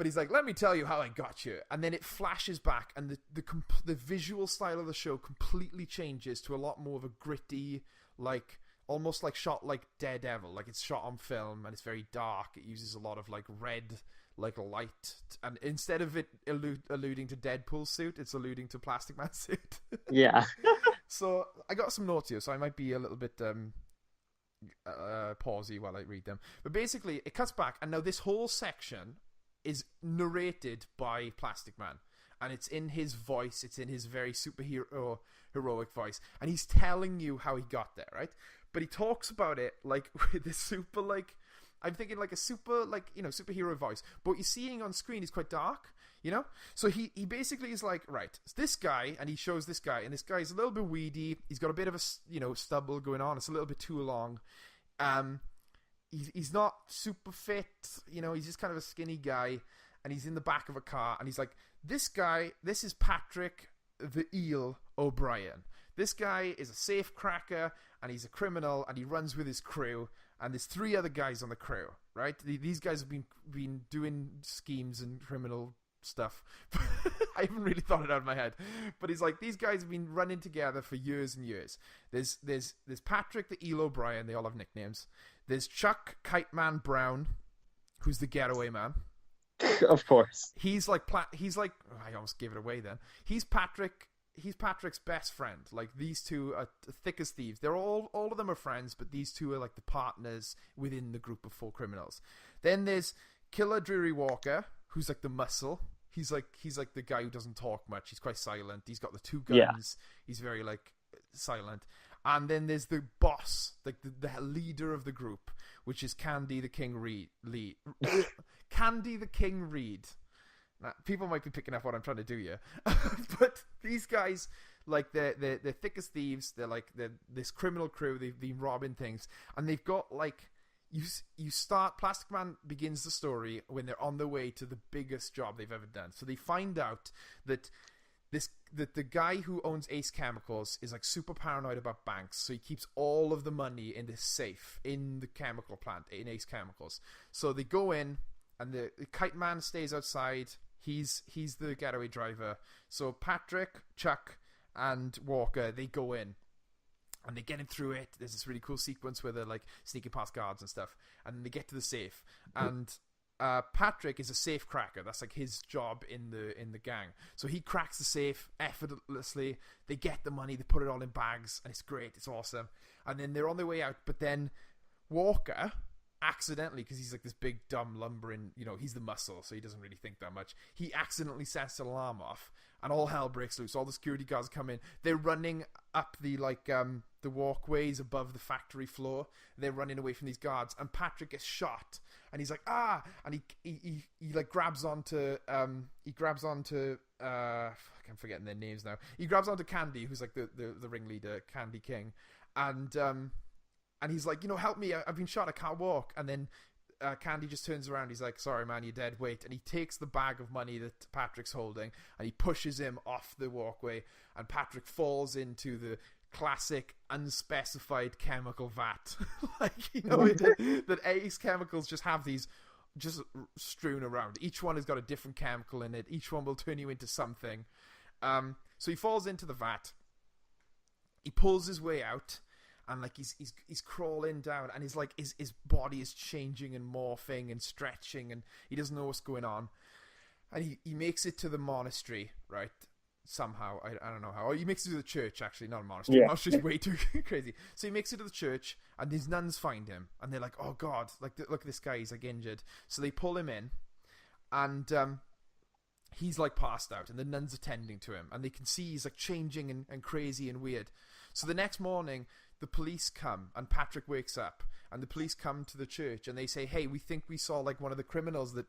Speaker 2: he's like, "Let me tell you how I got you," and then it flashes back, and the visual style of the show completely changes to a lot more of a gritty, like almost like shot like Daredevil, like it's shot on film, and it's very dark. It uses a lot of like red, like light, and instead of it alluding to Deadpool's suit, it's alluding to Plastic Man's suit.
Speaker 1: Yeah.
Speaker 2: So I got some notes here, so I might be a little bit pausey while I read them. But basically, it cuts back, and now this whole section is narrated by Plastic Man, and it's in his voice. It's in his very heroic voice, and he's telling you how he got there, right? But he talks about it like with this super like, I'm thinking like a super like, superhero voice. But what you're seeing on screen is quite dark, So he basically is like, right, it's this guy, and he shows this guy, and this guy's a little bit weedy. He's got a bit of a, stubble going on. It's a little bit too long. He's not super fit, he's just kind of a skinny guy, and he's in the back of a car, and he's like, this guy, this is Patrick the Eel O'Brien. This guy is a safe cracker, and he's a criminal, and he runs with his crew, and there's 3 other guys on the crew, right? These guys have been doing schemes and criminal stuff. I haven't really thought it out of my head, but he's like, these guys have been running together for years and years. There's Patrick the Eel O'Brien. They all have nicknames. There's Chuck Kite Man Brown, who's the getaway man.
Speaker 1: Of course.
Speaker 2: He's like oh, I almost gave it away then. He's Patrick's best friend. Like, these two are thick as thieves. They're all of them are friends, but these two are like the partners within the group of 4 criminals. Then there's Killer Dreary Walker, who's like the muscle. He's like the guy who doesn't talk much. He's quite silent. He's got the 2 guns. Yeah. He's very like silent. And then there's the boss, like the leader of the group, which is Candy the King Reed. Candy the King Reed. Now, people might be picking up what I'm trying to do here, but these guys, like, they're thick as thieves. They're this criminal crew. They've been robbing things, and they've got like, you start. Plastic Man begins the story when they're on their way to the biggest job they've ever done. So they find out that the guy who owns Ace Chemicals is like super paranoid about banks, so he keeps all of the money in this safe in the chemical plant in Ace Chemicals. So they go in, and the Kite Man stays outside. He's the getaway driver. So Patrick, Chuck, and Walker, they go in, and they get him through it. There's this really cool sequence where they're like sneaking past guards and stuff, and then they get to the safe, and Patrick is a safe cracker. That's like his job in the gang. So he cracks the safe effortlessly. They get the money, they put it all in bags, and it's great. It's awesome. And then they're on their way out, but then Walker accidentally, because he's like this big dumb lumbering, he's the muscle, so he doesn't really think that much. He accidentally sets an alarm off, and all hell breaks loose. All the security guards come in. They're running up the walkways above the factory floor. They're running away from these guards, and Patrick gets shot, and he's like, and he like grabs onto I'm forgetting their names now. He grabs onto Candy, who's like the ringleader, Candy King, and he's like, help me, I've been shot, I can't walk. And then Candy just turns around, he's like, sorry man, you're dead, wait. And he takes the bag of money that Patrick's holding, and he pushes him off the walkway, and Patrick falls into the classic unspecified chemical vat. That Ace Chemicals just have these just strewn around. Each one has got a different chemical in it. Each one will turn you into something. So he falls into the vat. He pulls his way out, and like he's crawling down, and he's like his body is changing and morphing and stretching, and he doesn't know what's going on. And he makes it to the monastery, right? Somehow, I don't know how. He makes it to the church, actually, not a monastery. Yeah. Monastery's way too crazy. So he makes it to the church, and these nuns find him, and they're like, "Oh God, look at this guy. He's like injured." So they pull him in, and he's like passed out, and the nuns are tending to him, and they can see he's like changing and crazy and weird. So the next morning, the police come, and Patrick wakes up, and the police come to the church, and they say, "Hey, we think we saw like one of the criminals that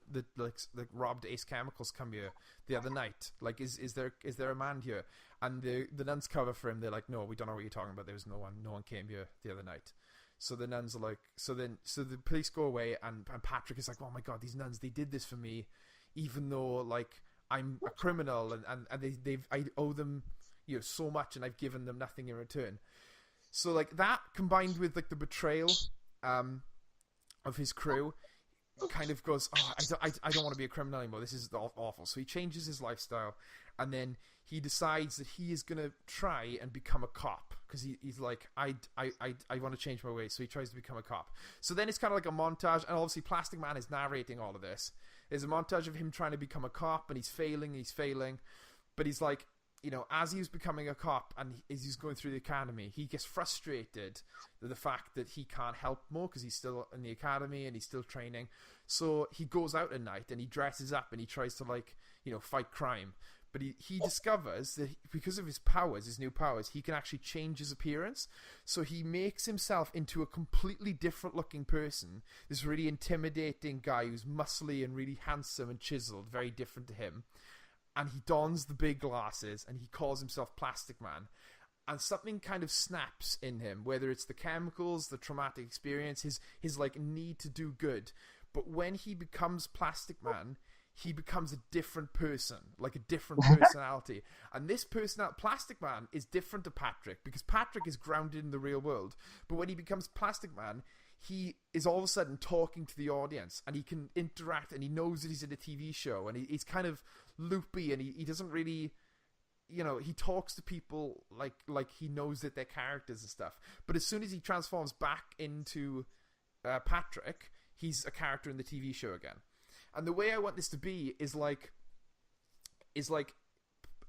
Speaker 2: robbed Ace Chemicals come here the other night. Like, is there a man here?" And the nuns cover for him. They're like, "No, we don't know what you're talking about. There was no one came here the other night." So the nuns are like, so the police go away, and Patrick is like, "Oh my God, these nuns, they did this for me, even though like I'm a criminal, and I owe them so much, and I've given them nothing in return." So like that, combined with like the betrayal of his crew, kind of goes, I don't want to be a criminal anymore. This is awful. So he changes his lifestyle, and then he decides that he is gonna try and become a cop, because he's like, I want to change my ways. So he tries to become a cop. So then it's kind of like a montage, and obviously Plastic Man is narrating all of this. There's a montage of him trying to become a cop, and he's failing, but he's like, as he was becoming a cop and as he's going through the academy, he gets frustrated with the fact that he can't help more because he's still in the academy and he's still training. So he goes out at night and he dresses up and he tries to fight crime. But he discovers that because of his powers, his new powers, he can actually change his appearance. So he makes himself into a completely different looking person. This really intimidating guy who's muscly and really handsome and chiseled, very different to him. And he dons the big glasses, and he calls himself Plastic Man. And something kind of snaps in him, whether it's the chemicals, the traumatic experience, his like need to do good. But when he becomes Plastic Man, he becomes a different person, like a different personality. And this Plastic Man, is different to Patrick, because Patrick is grounded in the real world. But when he becomes Plastic Man, he is all of a sudden talking to the audience, and he can interact, and he knows that he's in a TV show, and he's kind of loopy, and he doesn't really, he talks to people like he knows that they're characters and stuff. But as soon as he transforms back into Patrick, he's a character in the TV show again. And the way I want this to be is like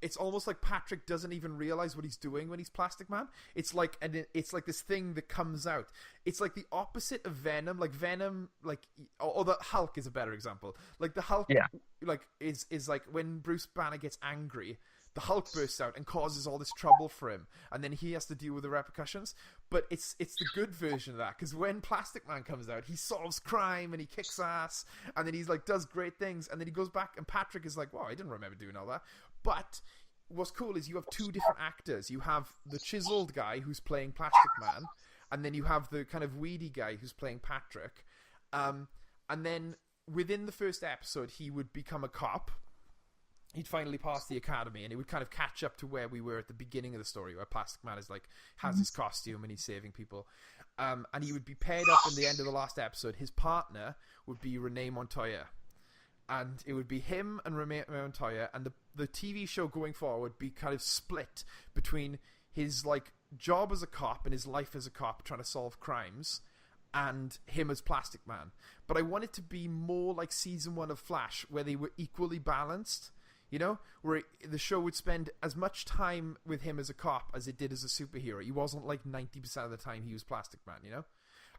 Speaker 2: it's almost like Patrick doesn't even realize what he's doing when he's Plastic Man. It's like this thing that comes out. It's like the opposite of Venom. Like Venom, or the Hulk is a better example. Like the Hulk, is like when Bruce Banner gets angry, the Hulk bursts out and causes all this trouble for him, and then he has to deal with the repercussions. But it's the good version of that, because when Plastic Man comes out, he solves crime and he kicks ass, and then he's like does great things, and then he goes back, and Patrick is like, "Wow, I didn't remember doing all that." But what's cool is you have two different actors. You have the chiseled guy who's playing Plastic Man, and then you have the kind of weedy guy who's playing Patrick, and then within the first episode he would become a cop. He'd finally pass the academy, and it would kind of catch up to where we were at the beginning of the story, where Plastic Man is like has his costume and he's saving people, and he would be paired up in the end of the last episode. His partner would be Renee Montoya, and it would be him and Renee Montoya, and the TV show going forward be kind of split between his like job as a cop and his life as a cop trying to solve crimes, and him as Plastic Man. But I want it to be more like season 1 of Flash, where they were equally balanced. You know, where the show would spend as much time with him as a cop as it did as a superhero. He wasn't like 90% of the time he was Plastic Man, you know?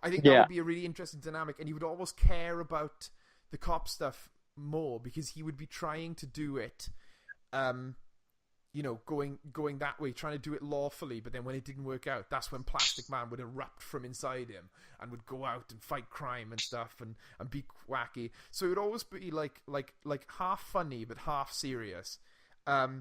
Speaker 2: I think that would be a really interesting dynamic, and he would almost care about the cop stuff more because he would be trying to do it, you know, going that way, trying to do it lawfully, but then when it didn't work out, that's when Plastic Man would erupt from inside him and would go out and fight crime and stuff and be wacky. So it would always be like half funny but half serious,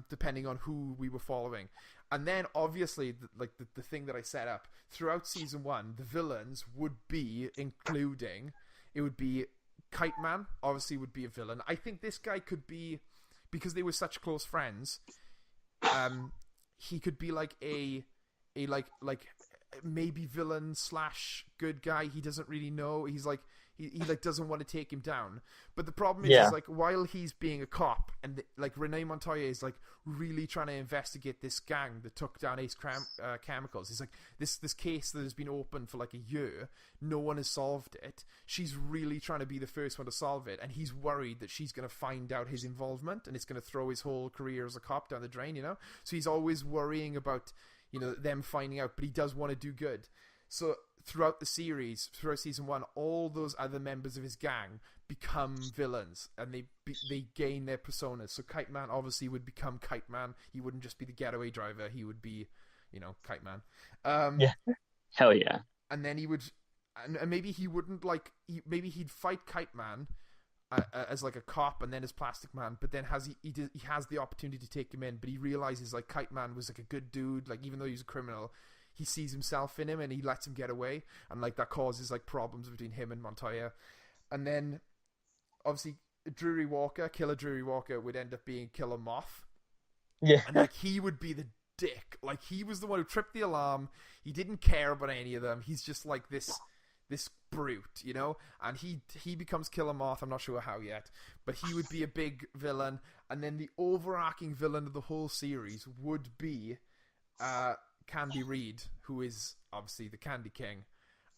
Speaker 2: depending on who we were following. And then obviously the thing that I set up throughout season 1, the villains would be including, it would be Kite Man obviously would be a villain. I think this guy could be, because they were such close friends, he could be like a maybe villain / good guy. He doesn't really know. He's like he like doesn't want to take him down. But the problem is like while he's being a cop and like Renee Montoya is like really trying to investigate this gang that took down Ace Chemicals. He's like this case that has been open for like a year. No one has solved it. She's really trying to be the first one to solve it, and he's worried that she's going to find out his involvement and it's going to throw his whole career as a cop down the drain, you know? So he's always worrying about, you know, them finding out, but he does want to do good. So throughout the series, throughout season 1, all those other members of his gang become villains, and they gain their personas. So Kite Man obviously would become Kite Man. He wouldn't just be the getaway driver. He would be, you know, Kite Man.
Speaker 1: Hell yeah.
Speaker 2: And then he would, and maybe he wouldn't like, maybe he'd fight Kite Man as like a cop and then as Plastic Man, but then he has the opportunity to take him in, but he realizes like Kite Man was like a good dude, like even though he's a criminal, he sees himself in him and he lets him get away, and like that causes like problems between him and Montoya. And then obviously Killer Drury Walker would end up being Killer Moth.
Speaker 1: Yeah.
Speaker 2: And like he would be the dick. Like he was the one who tripped the alarm. He didn't care about any of them. He's just like this brute, you know? And he becomes Killer Moth. I'm not sure how yet, but he would be a big villain. And then the overarching villain of the whole series would be Candy Reed, who is obviously the Candy King.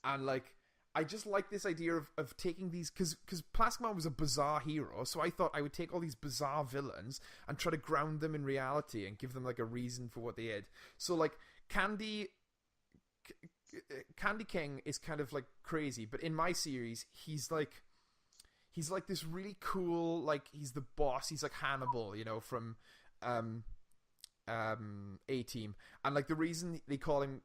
Speaker 2: And like I just like this idea of taking these, because Plastic Man was a bizarre hero, so I thought I would take all these bizarre villains and try to ground them in reality and give them like a reason for what they did. So like Candy King is kind of like crazy, but in my series he's like this really cool, like he's the boss. He's like Hannibal, you know, from A-Team, and like the reason they call him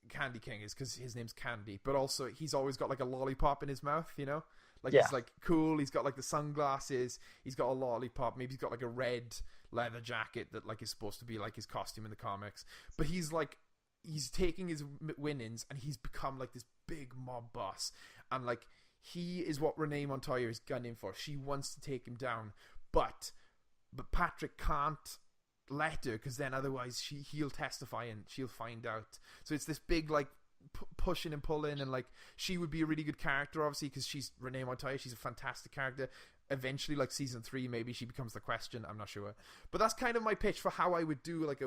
Speaker 2: Candy King is because his name's Candy, but also he's always got like a lollipop in his mouth, you know, like he's like cool. He's got like the sunglasses, he's got a lollipop, maybe he's got like a red leather jacket that like is supposed to be like his costume in the comics, but he's taking his winnings and he's become like this big mob boss, and like he is what Renee Montoya is gunning for. She wants to take him down, but Patrick can't let her, because then otherwise he'll testify and she'll find out. So it's this big like pushing and pulling, and like she would be a really good character obviously because she's Renee Montoya. She's a fantastic character. Eventually, like season 3, maybe she becomes the Question. I'm not sure, but that's kind of my pitch for how I would do like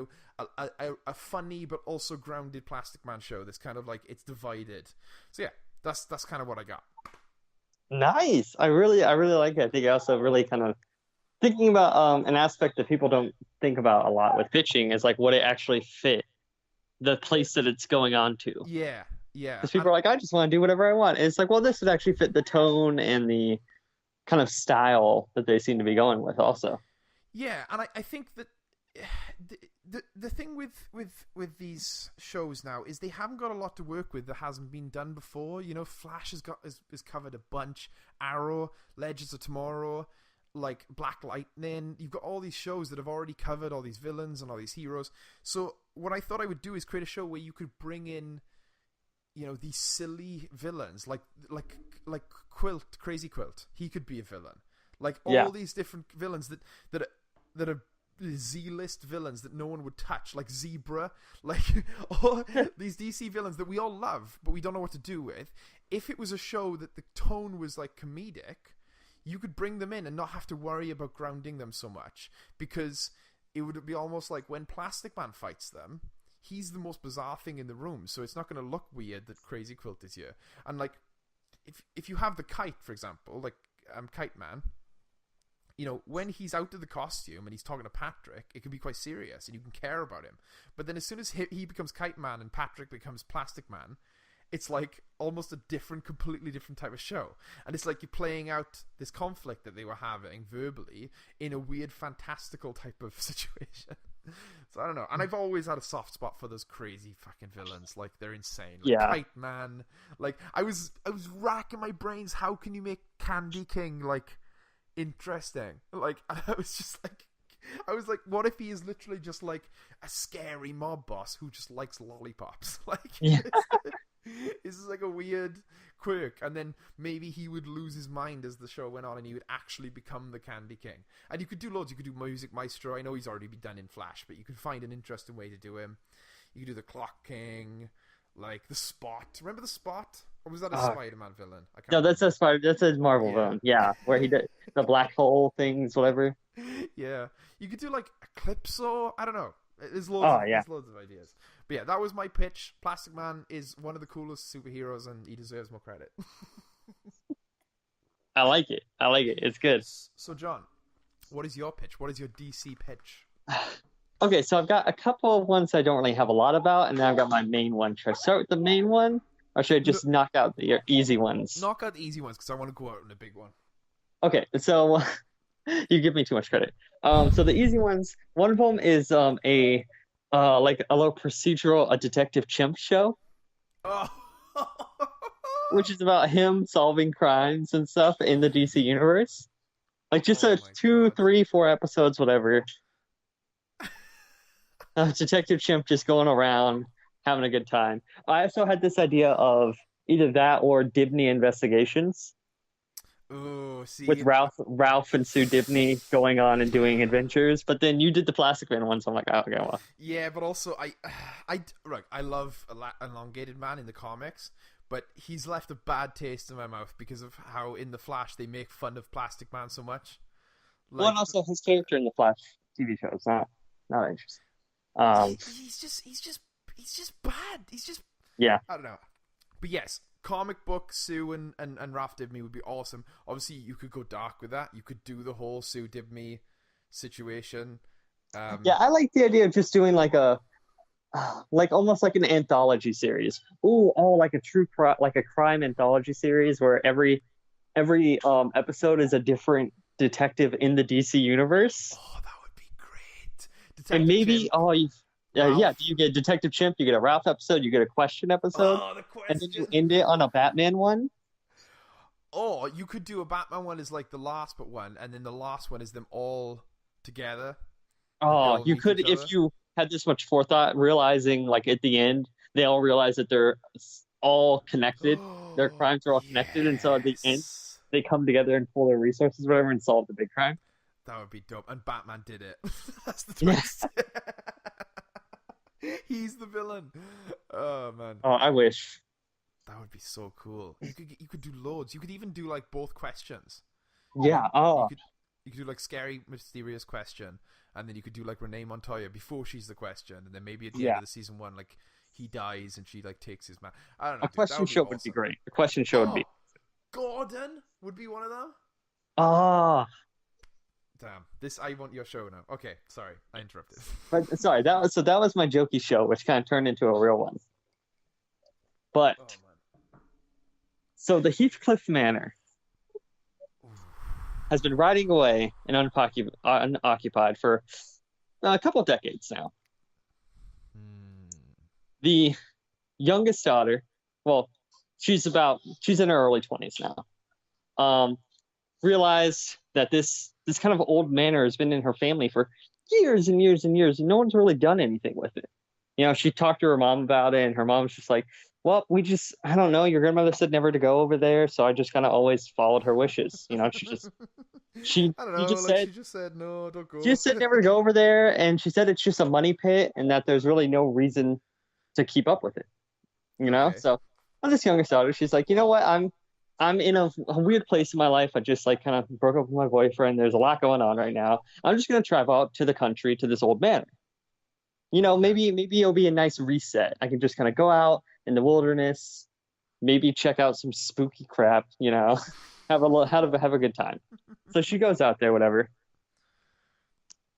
Speaker 2: a funny but also grounded Plastic Man show. That's kind of like it's divided. So yeah, that's kind of what I got.
Speaker 1: Nice. I really like it. I think I also really kind of thinking about an aspect that people don't think about a lot with pitching is like what it actually fit the place that it's going on to.
Speaker 2: Yeah.
Speaker 1: Because people are like, I just want to do whatever I want. And it's like, well, this would actually fit the tone and the kind of style that they seem to be going with also.
Speaker 2: Yeah, and I think that the thing with these shows now is they haven't got a lot to work with that hasn't been done before. You know, Flash has covered a bunch. Arrow, Legends of Tomorrow, like Black Lightning. You've got all these shows that have already covered all these villains and all these heroes. So what I thought I would do is create a show where you could bring in these silly villains, like Quilt, Crazy Quilt. He could be a villain. Like
Speaker 1: Yeah.
Speaker 2: all these different villains that are Z-list villains that no one would touch, like Zebra, like all these DC villains that we all love, but we don't know what to do with. If it was a show that the tone was like comedic, you could bring them in and not have to worry about grounding them so much, because it would be almost like when Plastic Man fights them, he's the most bizarre thing in the room, so it's not going to look weird that Crazy Quilt is here. And like, if you have the Kite, for example, like Kite Man, when he's out of the costume and he's talking to Patrick, it can be quite serious and you can care about him. But then as soon as he becomes Kite Man and Patrick becomes Plastic Man, it's like almost a completely different type of show. And it's like you're playing out this conflict that they were having verbally in a weird, fantastical type of situation. So I don't know. And I've always had a soft spot for those crazy fucking villains. Like, they're insane. Like Kite Man. Like, I was racking my brains. How can you make Candy King, like, interesting? Like, I was like, what if he is literally just like a scary mob boss who just likes lollipops? Like, this is like a weird quirk, and then maybe he would lose his mind as the show went on and he would actually become the Candy King. And you could do loads. You could do Music Maestro. I know he's already been done in Flash, but you could find an interesting way to do him. You could do the Clock King, like the Spot. Remember the Spot? Or was that a Spider-Man villain?
Speaker 1: No, that's a Marvel villain. Yeah, where he did the black hole things, whatever.
Speaker 2: Yeah, you could do like Eclipso. I don't know. There's loads of ideas. But yeah, that was my pitch. Plastic Man is one of the coolest superheroes, and he deserves more credit.
Speaker 1: I like it. It's good.
Speaker 2: So, John, what is your pitch? What is your DC pitch?
Speaker 1: Okay, so I've got a couple of ones I don't really have a lot about, and then I've got my main one. Should I start with the main one, or should I just knock out the easy ones?
Speaker 2: Knock out the easy ones, because I want to go out in a big one.
Speaker 1: Okay, so you give me too much credit. So the easy ones, one of them is like a little procedural, a Detective Chimp show, which is about him solving crimes and stuff in the DC universe. Like just 2, 3, 4 episodes, whatever. Detective Chimp just going around having a good time. I also had this idea of either that or Dibney Investigations.
Speaker 2: Oh, see,
Speaker 1: with Ralph and Sue Dibney going on and doing adventures, but then you did the Plastic Man one, so I'm like, oh, okay, well.
Speaker 2: Yeah, but also I love Elongated Man in the comics, but he's left a bad taste in my mouth because of how in the Flash they make fun of Plastic Man so much. Like,
Speaker 1: well, and also his character in the Flash TV show is not interesting.
Speaker 2: He's just bad. He's just
Speaker 1: I
Speaker 2: don't know. But yes, comic book Sue and Ralph Dibney would be awesome. Obviously, you could go dark with that. You could do the whole Sue Dibney situation.
Speaker 1: Yeah, I like the idea of just doing like almost like an anthology series. Like a crime anthology series where every episode is a different detective in the DC universe.
Speaker 2: Oh, that would be great.
Speaker 1: And maybe you get Detective Chimp, you get a Ralph episode, you get a question episode, and then you end it on a Batman one.
Speaker 2: Or you could do a Batman one as like the last but one, and then the last one is them all together.
Speaker 1: Oh, you could, if you had this much forethought, realizing like at the end they all realize that they're all connected, their crimes are all connected, and so at the end they come together and pull their resources, whatever, and solve the big crime.
Speaker 2: That would be dope. And Batman did it. That's the twist. He's the villain. Oh man.
Speaker 1: Oh, I wish.
Speaker 2: That would be so cool. You could do loads. You could even do like both questions.
Speaker 1: Yeah. Oh.
Speaker 2: You could do like scary, mysterious question, and then you could do like Renee Montoya before she's the question, and then maybe at the end of the season 1, like he dies and she like takes his man. I don't know.
Speaker 1: A question show would be great. A question show would be.
Speaker 2: Gordon would be one of them.
Speaker 1: Ah.
Speaker 2: Damn. I want your show now. Okay, sorry, I interrupted.
Speaker 1: But sorry, that was my jokey show, which kind of turned into a real one. But so the Heathcliff Manor has been rotting away and unoccupied for a couple of decades now. The youngest daughter, well, she's in her early 20s now, realized that this kind of old manor has been in her family for years and years and years, and no one's really done anything with it. She talked to her mom about it, and her mom's just like, well, I don't know. Your grandmother said never to go over there, so I just kind of always followed her wishes.
Speaker 2: I don't
Speaker 1: She
Speaker 2: know.
Speaker 1: just
Speaker 2: Like
Speaker 1: said
Speaker 2: she just said, no, don't
Speaker 1: she
Speaker 2: go.
Speaker 1: just said never to go over there, and she said it's just a money pit, and that there's really no reason to keep up with it.
Speaker 2: Okay.
Speaker 1: So I'm this youngest daughter. She's like, you know what? I'm in a weird place in my life. I just like kind of broke up with my boyfriend. There's a lot going on right now. I'm just gonna travel out to the country to this old manor.
Speaker 2: Okay.
Speaker 1: Maybe it'll be a nice reset. I can just kind of go out in the wilderness, maybe check out some spooky crap, have a good time. So she goes out there, whatever,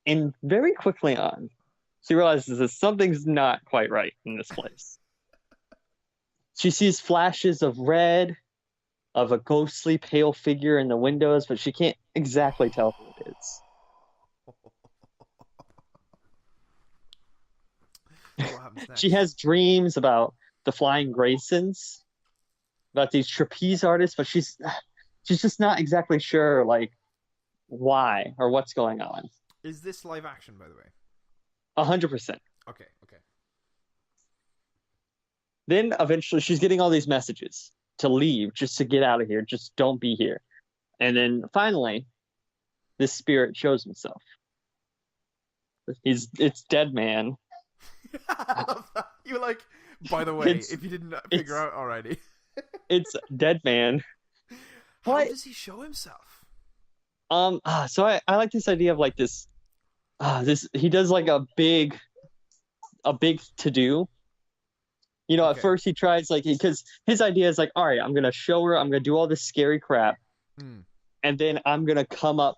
Speaker 1: and very quickly on, she realizes that something's not quite right in this place. She sees flashes of red, of a ghostly pale figure in the windows, but she can't exactly tell who it is.
Speaker 2: So what happens
Speaker 1: She
Speaker 2: next?
Speaker 1: has dreams about the flying Graysons, about these trapeze artists, but she's just not exactly sure like why or what's going on.
Speaker 2: Is this live action, by the way?
Speaker 1: 100%.
Speaker 2: Okay. Okay.
Speaker 1: Then eventually she's getting all these messages to leave, just to get out of here, just don't be here. And then finally, this spirit shows himself. It's Dead Man.
Speaker 2: I love that. You're like, by the way,
Speaker 1: It's
Speaker 2: if you didn't figure
Speaker 1: it's
Speaker 2: out already.
Speaker 1: it's Dead Man.
Speaker 2: How
Speaker 1: What?
Speaker 2: does he show himself?
Speaker 1: So I like this idea of like this he does like a big to do. At
Speaker 2: Okay.
Speaker 1: first he tries like because his idea is like, all right, I'm gonna show her, I'm gonna do all this scary crap,
Speaker 2: Hmm.
Speaker 1: and then I'm gonna come up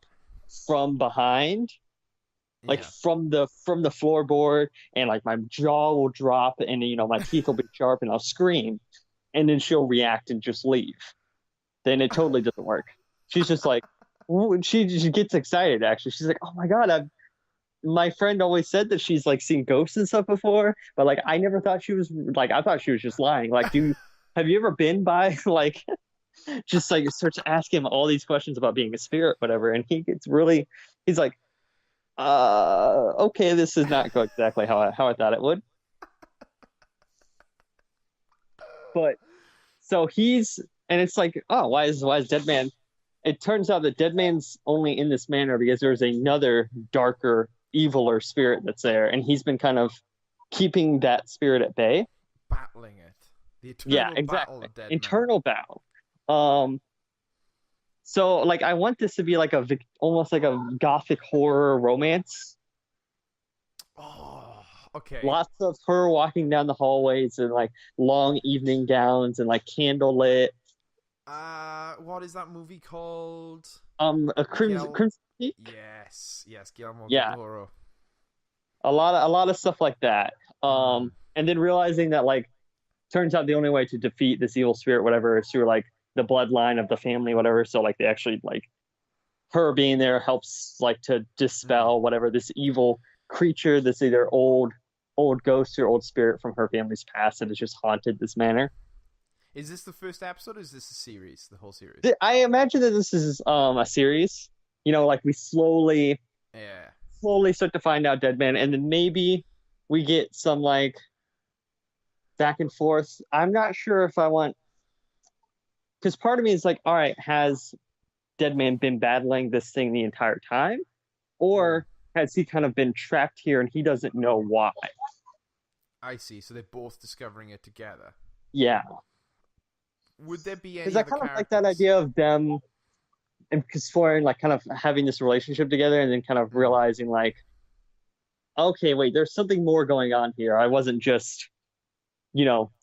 Speaker 1: from behind, like
Speaker 2: Yeah.
Speaker 1: from the floorboard, and like my jaw will drop, and my teeth will be sharp, and I'll scream, and then she'll react and just leave. Then it totally doesn't work. She's just like, she gets excited actually. She's like, oh my God, my friend always said that she's like seen ghosts and stuff before, but like I never thought she was like I thought she was just lying. Like, have you ever been by like just like starts asking him all these questions about being a spirit, whatever, and he's like, okay, this is not go exactly how I thought it would. But so and it's like, oh, why is Dead Man? It turns out that Dead Man's only in this manor because there's another darker, eviler spirit that's there, and he's been kind of keeping that spirit at bay.
Speaker 2: Battling it. The
Speaker 1: Yeah,
Speaker 2: eternal battle
Speaker 1: exactly.
Speaker 2: of dead men.
Speaker 1: Internal battle. Um, so like I want this to be like almost like a gothic horror romance.
Speaker 2: Oh, okay.
Speaker 1: Lots of her walking down the hallways in like long evening gowns and like candlelit.
Speaker 2: What is that movie called?
Speaker 1: A
Speaker 2: Guil.
Speaker 1: Crimson Peak.
Speaker 2: Yes, Guillermo del
Speaker 1: Yeah,
Speaker 2: Toro.
Speaker 1: a lot of stuff like that.
Speaker 2: Hmm.
Speaker 1: And then realizing that like turns out the only way to defeat this evil spirit, whatever, is through like the bloodline of the family, whatever. So like they actually like her being there helps like to
Speaker 2: Hmm.
Speaker 1: dispel whatever this evil creature, this either old ghost or old spirit from her family's past that has just haunted this manor.
Speaker 2: Is this the first episode or is this a series? The whole series?
Speaker 1: I imagine that this is a series. Like we
Speaker 2: Yeah.
Speaker 1: slowly start to find out Dead Man, and then maybe we get some like back and forth. I'm not sure if I want because part of me is like, all right, has Dead Man been battling this thing the entire time,
Speaker 2: Hmm.
Speaker 1: or has he kind of been trapped here and he doesn't know why?
Speaker 2: I see. So they're both discovering it together.
Speaker 1: Yeah,
Speaker 2: Would there be
Speaker 1: because
Speaker 2: any
Speaker 1: I
Speaker 2: other
Speaker 1: kind of like that
Speaker 2: characters?
Speaker 1: idea of them exploring, like, kind of having this relationship together, and then kind of
Speaker 2: Hmm.
Speaker 1: realizing, like, okay, wait, there's something more going on here. I wasn't just,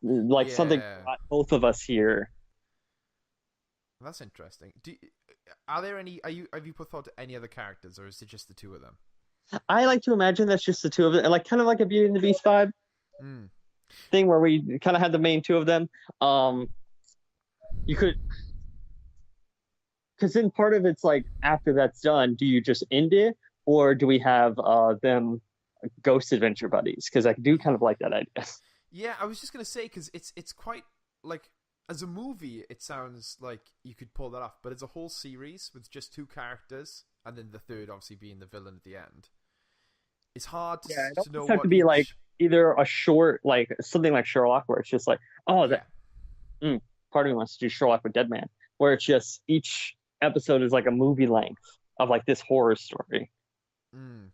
Speaker 1: like something
Speaker 2: Yeah.
Speaker 1: brought both of us here.
Speaker 2: That's interesting. Are there any? Are you have you put thought to any other characters, or is it just the two of them?
Speaker 1: I like to imagine that's just the two of them, like kind of like a Beauty and the Beast vibe
Speaker 2: Hmm.
Speaker 1: thing where we kind of had the main two of them. Um, you could, because then part of it's like after that's done, do you just end it, or do we have them ghost adventure buddies? Because I do kind of like that idea.
Speaker 2: Yeah, I was just gonna say because it's quite like as a movie, it sounds like you could pull that off, but it's a whole series with just two characters, and then the third obviously being the villain at the end. It's hard
Speaker 1: Yeah, it
Speaker 2: to know
Speaker 1: almost have to
Speaker 2: what
Speaker 1: be like
Speaker 2: each.
Speaker 1: either a short like something like Sherlock, where it's just like, oh, that
Speaker 2: Yeah.
Speaker 1: mm, part of me wants to do Sherlock with Dead Man, where it's just each episode is like a movie length of like this horror story.
Speaker 2: Mm.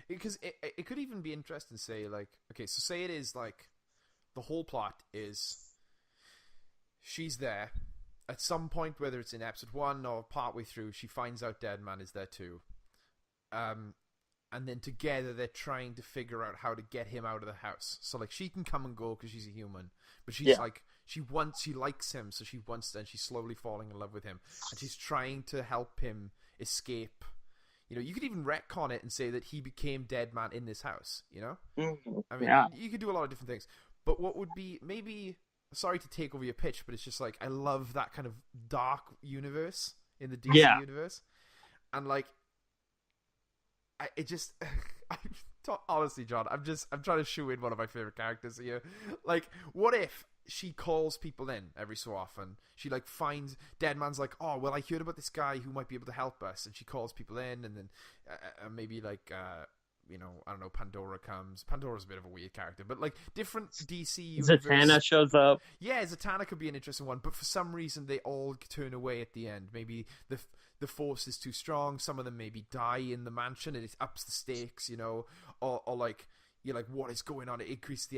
Speaker 2: Because it could even be interesting to say, like, okay, so say it is like the whole plot is she's there at some point, whether it's in episode one or partway through, she finds out Dead Man is there too. Um, and then together they're trying to figure out how to get him out of the house. So like she can come and go because she's a human, but she's
Speaker 1: Yeah,
Speaker 2: like she likes him, so she wants, and she's slowly falling in love with him, and she's trying to help him escape. You know, you could even retcon it and say that he became Dead Man in this house. You know, I mean,
Speaker 1: yeah,
Speaker 2: you could do a lot of different things. But what would be maybe, sorry to take over your pitch, but it's just like I love that kind of dark universe in the DC
Speaker 1: yeah.
Speaker 2: universe, and like it just I, honestly, John, I'm trying to shoe in one of my favorite characters here. Like, what if she calls people in every so often? She like finds Dead Man's like, oh well, I heard about this guy who might be able to help us, and she calls people in, and then maybe like you know, I don't know, Pandora comes. Pandora's a bit of a weird character, but like different DC universe.
Speaker 1: Zatanna shows up.
Speaker 2: Yeah, Zatanna could be an interesting one, but for some reason they all turn away at the end. Maybe the force is too strong. Some of them maybe die in the mansion, and it ups the stakes, you know, or like you're like, what is going on? It increases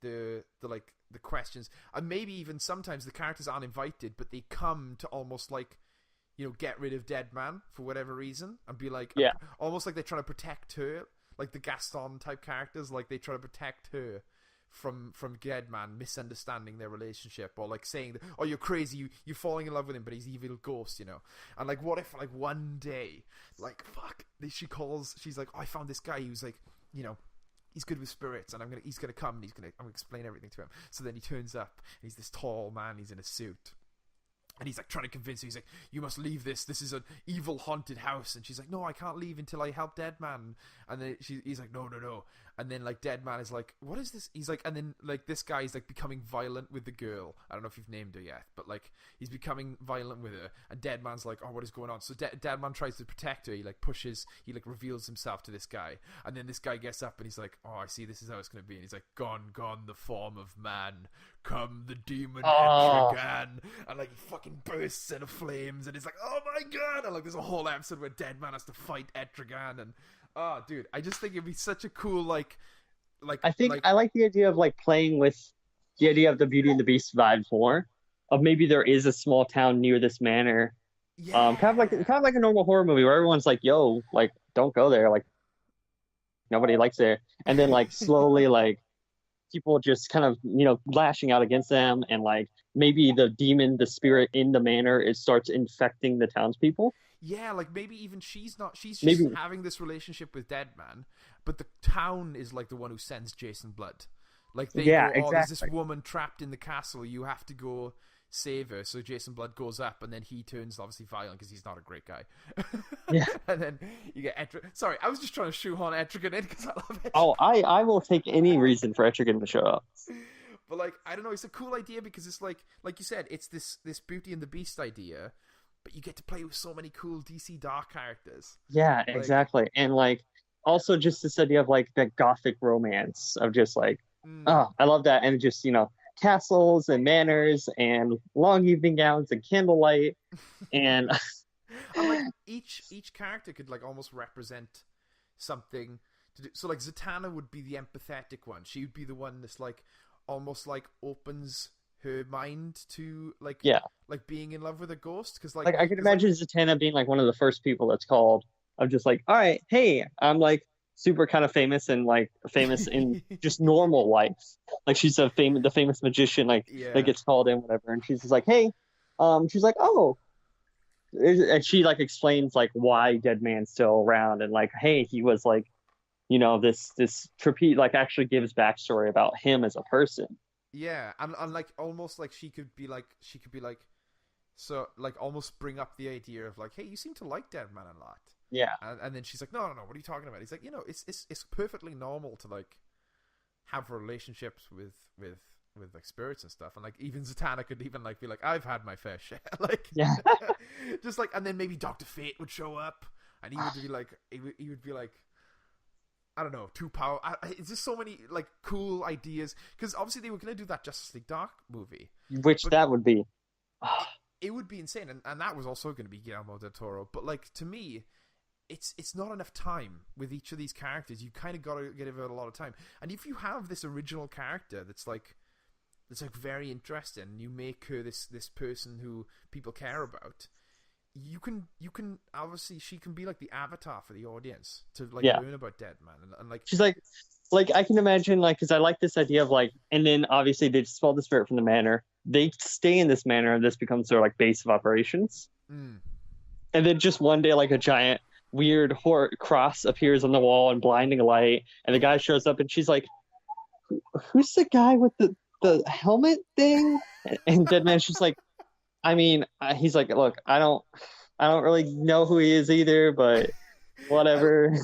Speaker 2: the like the questions, and maybe even sometimes the characters aren't invited, but they come to almost like, you know, get rid of Dead Man for whatever reason, and be like,
Speaker 1: Yeah.
Speaker 2: almost like they're trying to protect her, like the Gaston type characters, like they try to protect her from Dead Man misunderstanding their relationship, or like saying that, oh, you're crazy, you're falling in love with him, but he's an evil ghost, you know. And like, what if like one day, like fuck, she's like, oh, I found this guy who's like, you know, he's good with spirits, and he's gonna come, and I'm gonna explain everything to him. So then he turns up, and he's this tall man, he's in a suit, and he's like trying to convince her. He's like, you must leave this. This is an evil haunted house. And she's like, no, I can't leave until I help Dead Man. And then he's like, no, no, no. And then like Dead Man is like, what is this? He's like, and then like this guy is like becoming violent with the girl. I don't know if you've named her yet, but like he's becoming violent with her. And Dead Man's like, oh, what is going on? So Dead Man tries to protect her. He like reveals himself to this guy. And then this guy gets up and he's like, oh, I see, this is how it's going to be. And he's like, gone, the form of man. Come the demon
Speaker 1: Oh,
Speaker 2: Etrigan. And like he fucking bursts into flames, and it's like, oh my god. And like there's a whole episode where Dead Man has to fight Etrigan. And oh dude, I just think it'd be such a cool
Speaker 1: I think
Speaker 2: like
Speaker 1: I like the idea of like playing with the idea of the Beauty and the Beast vibe more. Of maybe there is a small town near this manor.
Speaker 2: yeah.
Speaker 1: Kind of like a normal horror movie where everyone's like, "Yo, like, don't go there. Like, nobody likes it." And then like slowly, like people just kind of lashing out against them, and like maybe the demon, the spirit in the manor, it starts infecting the townspeople.
Speaker 2: Yeah, like maybe even she's just
Speaker 1: Maybe,
Speaker 2: having this relationship with Dead Man, but the town is like the one who sends Jason Blood. Like they
Speaker 1: yeah,
Speaker 2: go, oh, there's this
Speaker 1: exactly.
Speaker 2: woman trapped in the castle. You have to go save her. So Jason Blood goes up, and then he turns obviously violent because he's not a great guy.
Speaker 1: Yeah.
Speaker 2: And then you get Etrigan. Sorry, I was just trying to shoehorn Etrigan in because I love Etrigan.
Speaker 1: Oh, I will take any reason for Etrigan to show up.
Speaker 2: But like, I don't know, it's a cool idea because it's like you said, it's this Beauty and the Beast idea, but you get to play with so many cool DC Dark characters.
Speaker 1: Yeah,
Speaker 2: Like,
Speaker 1: exactly. And like also just this idea of like that gothic romance of just like,
Speaker 2: mm,
Speaker 1: oh, I love that. And just, castles and manors and long evening gowns and candlelight. And
Speaker 2: and like each character could like almost represent something to do. So like Zatanna would be the empathetic one. She would be the one that's like almost like opens her mind to
Speaker 1: yeah,
Speaker 2: like being in love with a ghost, because
Speaker 1: like I could
Speaker 2: there's like
Speaker 1: imagine Zatanna being like one of the first people that's called of just like, all right, hey, I'm like super kind of famous and like famous in just normal life. Like she's the famous magician like that
Speaker 2: yeah.
Speaker 1: gets called in, whatever. And she's just like, hey, she's like, oh, and she like explains like why Dead Man's still around, and like, hey, he was like, this trapeze, like actually gives backstory about him as a person.
Speaker 2: Yeah, and like almost like she could be like, so like almost bring up the idea of like, hey, you seem to like Dead Man a lot.
Speaker 1: Yeah,
Speaker 2: And then she's like, no, no, no, what are you talking about? He's like, it's perfectly normal to like have relationships with like spirits and stuff, and like even Zatanna could even like be like, I've had my fair share, like
Speaker 1: yeah.
Speaker 2: just like, and then maybe Dr. Fate would show up, and he would be like, he would be like, I don't know, too power. It's just so many like cool ideas because obviously they were going to do that Justice League Dark movie,
Speaker 1: Which
Speaker 2: but
Speaker 1: that would be.
Speaker 2: it would be insane, and that was also going to be Guillermo del Toro. But like to me, it's not enough time with each of these characters. You kind of got to give it a lot of time, and if you have this original character that's like very interesting, and you make her this person who people care about. You can obviously she can be like the avatar for the audience to like
Speaker 1: Yeah.
Speaker 2: learn about Deadman and like
Speaker 1: She's like I can imagine like because I like this idea of like, and then obviously they expel the spirit from the manor. They stay in this manor, and this becomes their like base of operations.
Speaker 2: mm,
Speaker 1: And then just one day, like a giant weird cross appears on the wall and blinding light, and the guy shows up, and she's like, "Who's the guy with the helmet thing?" And Deadman's just like, I mean, he's like, "Look, I don't really know who he is either, but
Speaker 2: I
Speaker 1: whatever."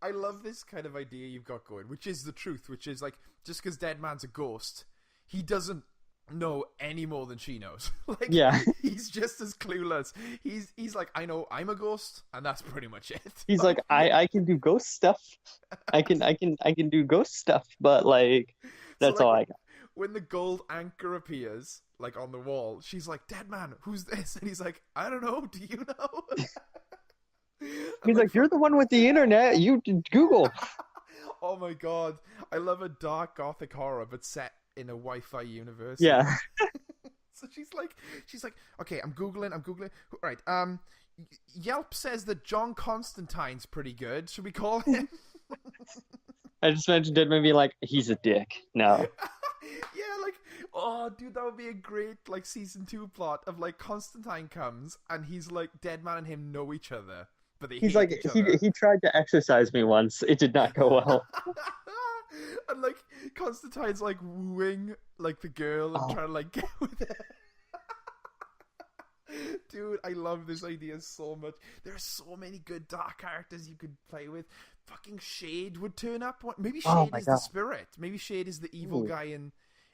Speaker 2: I love this kind of idea you've got going, which is the truth, which is like just because Deadman's a ghost, he doesn't know any more than she knows. Like
Speaker 1: Yeah,
Speaker 2: he's just as clueless. He's like, I know I'm a ghost, and that's pretty much it.
Speaker 1: he's like, I can do ghost stuff. I can do ghost stuff, but like
Speaker 2: So
Speaker 1: that's
Speaker 2: like
Speaker 1: all I got.
Speaker 2: when the gold anchor appears, like on the wall, she's like, Deadman, who's this? And he's like, I don't know. Do you know? And
Speaker 1: He's
Speaker 2: like,
Speaker 1: like, you're the one with the internet. You did Google.
Speaker 2: oh my god, I love a dark gothic horror, but set in a Wi-Fi universe.
Speaker 1: Yeah.
Speaker 2: So she's like, okay, I'm googling. All right. Yelp says that John Constantine's pretty good. Should we call him?
Speaker 1: I just mentioned it, maybe like he's a dick. No.
Speaker 2: Yeah, like, oh, dude, that would be a great like season 2 plot of like Constantine comes and he's like Deadman and him know each other, but they
Speaker 1: He's
Speaker 2: hate
Speaker 1: like
Speaker 2: each other.
Speaker 1: he tried to exercise me once. It did not go well.
Speaker 2: And like Constantine's like wooing like the girl and
Speaker 1: Oh,
Speaker 2: trying to like get with her. Dude, I love this idea so much. There are so many good dark characters you could play with. Fucking Shade would turn up. Maybe
Speaker 1: oh
Speaker 2: Shade
Speaker 1: my
Speaker 2: is the
Speaker 1: God.
Speaker 2: spirit. Maybe Shade is the evil
Speaker 1: Ooh.
Speaker 2: guy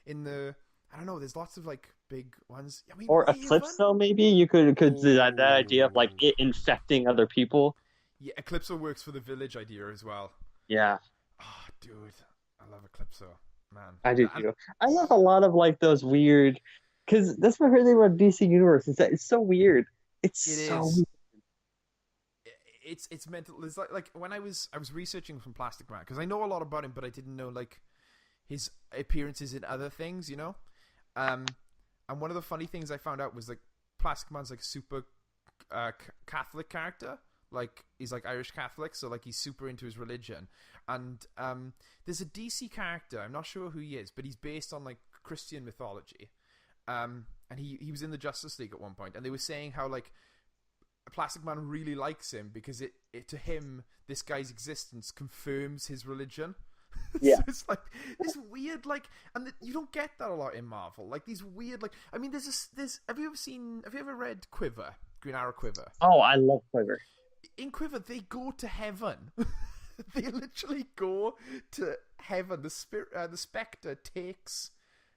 Speaker 2: in the. I don't know. There's lots of like big ones. I mean,
Speaker 1: Or
Speaker 2: Raven.
Speaker 1: Eclipso, maybe you could do that idea of like
Speaker 2: Oh,
Speaker 1: it infecting other people.
Speaker 2: yeah. Eclipso works for the village idea as well.
Speaker 1: Yeah,
Speaker 2: Oh, dude, I love Eclipso, man.
Speaker 1: I do
Speaker 2: And
Speaker 1: too. I love a lot of like those weird, because that's my favorite thing about DC Universe is that it's so weird. It's
Speaker 2: it
Speaker 1: so
Speaker 2: is.
Speaker 1: weird.
Speaker 2: It's mental. It's like when I was researching from Plastic Man because I know a lot about him, but I didn't know like his appearances in other things, you know. And one of the funny things I found out was like Plastic Man's like a super Catholic character. Like he's like Irish Catholic, so like he's super into his religion. And there's a DC character. I'm not sure who he is, but he's based on like Christian mythology. And he was in the Justice League at one point, and they were saying how like Plastic Man really likes him because it to him this guy's existence confirms his religion.
Speaker 1: Yeah.
Speaker 2: So it's like this weird like, and you don't get that a lot in Marvel. Like these weird like, I mean, there's have you ever read Quiver, Green Arrow Quiver?
Speaker 1: Oh, I love Quiver.
Speaker 2: In Quiver, they go to heaven. They literally go to heaven. The Spectre takes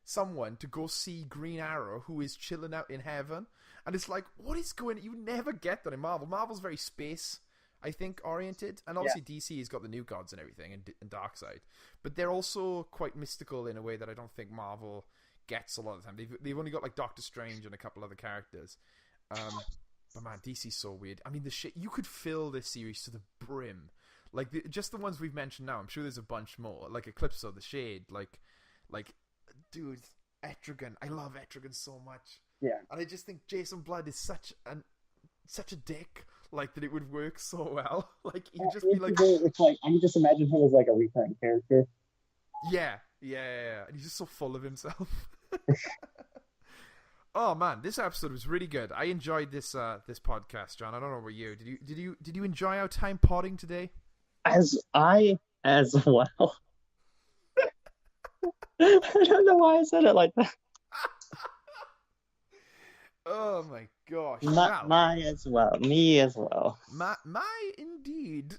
Speaker 2: someone to go see Green Arrow, who is chilling out in heaven, and it's like, what is going? You never get that in Marvel. Marvel's very space, I think, oriented, and obviously DC has got the new gods and everything, and Darkseid, but they're also quite mystical in a way that I don't think Marvel gets a lot of the time. They've only got like Doctor Strange and a couple other characters. But man, DC's so weird. I mean, the shit you could fill this series to the brim. Like just the ones we've mentioned now. I'm sure there's a bunch more. Like Eclipso, The Shade, like, dude, Etrigan. I love Etrigan so much.
Speaker 1: Yeah.
Speaker 2: And I just think Jason Blood is such a dick. Like that, it would work so well. Like he'd just be like,
Speaker 1: It's like I can just imagine him as like a recurrent character.
Speaker 2: yeah. And he's just so full of himself. Oh man, this episode was really good. I enjoyed this podcast, John. I don't know about you. Did you enjoy our time potting today?
Speaker 1: As well. I don't know why I said it like that.
Speaker 2: Oh my gosh!
Speaker 1: My as well. Me as well.
Speaker 2: My indeed.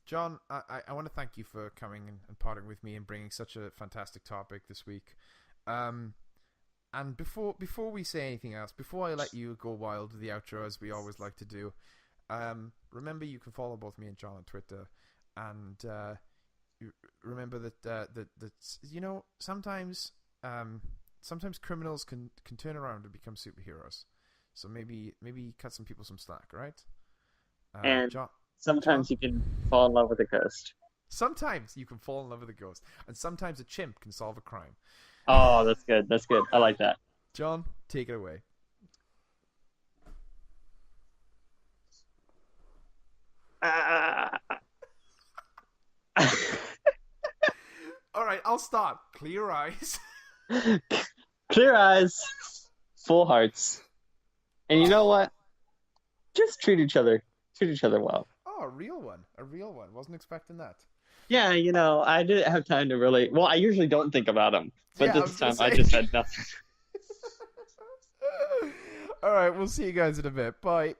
Speaker 2: John, I want to thank you for coming and potting with me and bringing such a fantastic topic this week. And before we say anything else, before I let you go wild with the outro as we always like to do, remember you can follow both me and John on Twitter. and you remember that sometimes sometimes criminals can turn around and become superheroes. So maybe cut some people some slack, right?
Speaker 1: And
Speaker 2: John,
Speaker 1: sometimes
Speaker 2: John.
Speaker 1: you can fall in love with a ghost.
Speaker 2: Sometimes you can fall in love with a ghost, and sometimes a chimp can solve a crime.
Speaker 1: Oh, that's good. That's good. I like that.
Speaker 2: John, take it away.
Speaker 1: Ah.
Speaker 2: All right, I'll start. Clear eyes.
Speaker 1: Clear eyes, full hearts. And you know what? Just treat each other. Treat each other well.
Speaker 2: Oh, a real one. A real one. Wasn't expecting that.
Speaker 1: Yeah, I didn't have time to really. Well, I usually don't think about them, but
Speaker 2: Yeah, I
Speaker 1: this
Speaker 2: was gonna
Speaker 1: time I
Speaker 2: say.
Speaker 1: just had nothing.
Speaker 2: All right, we'll see you guys in a bit. Bye.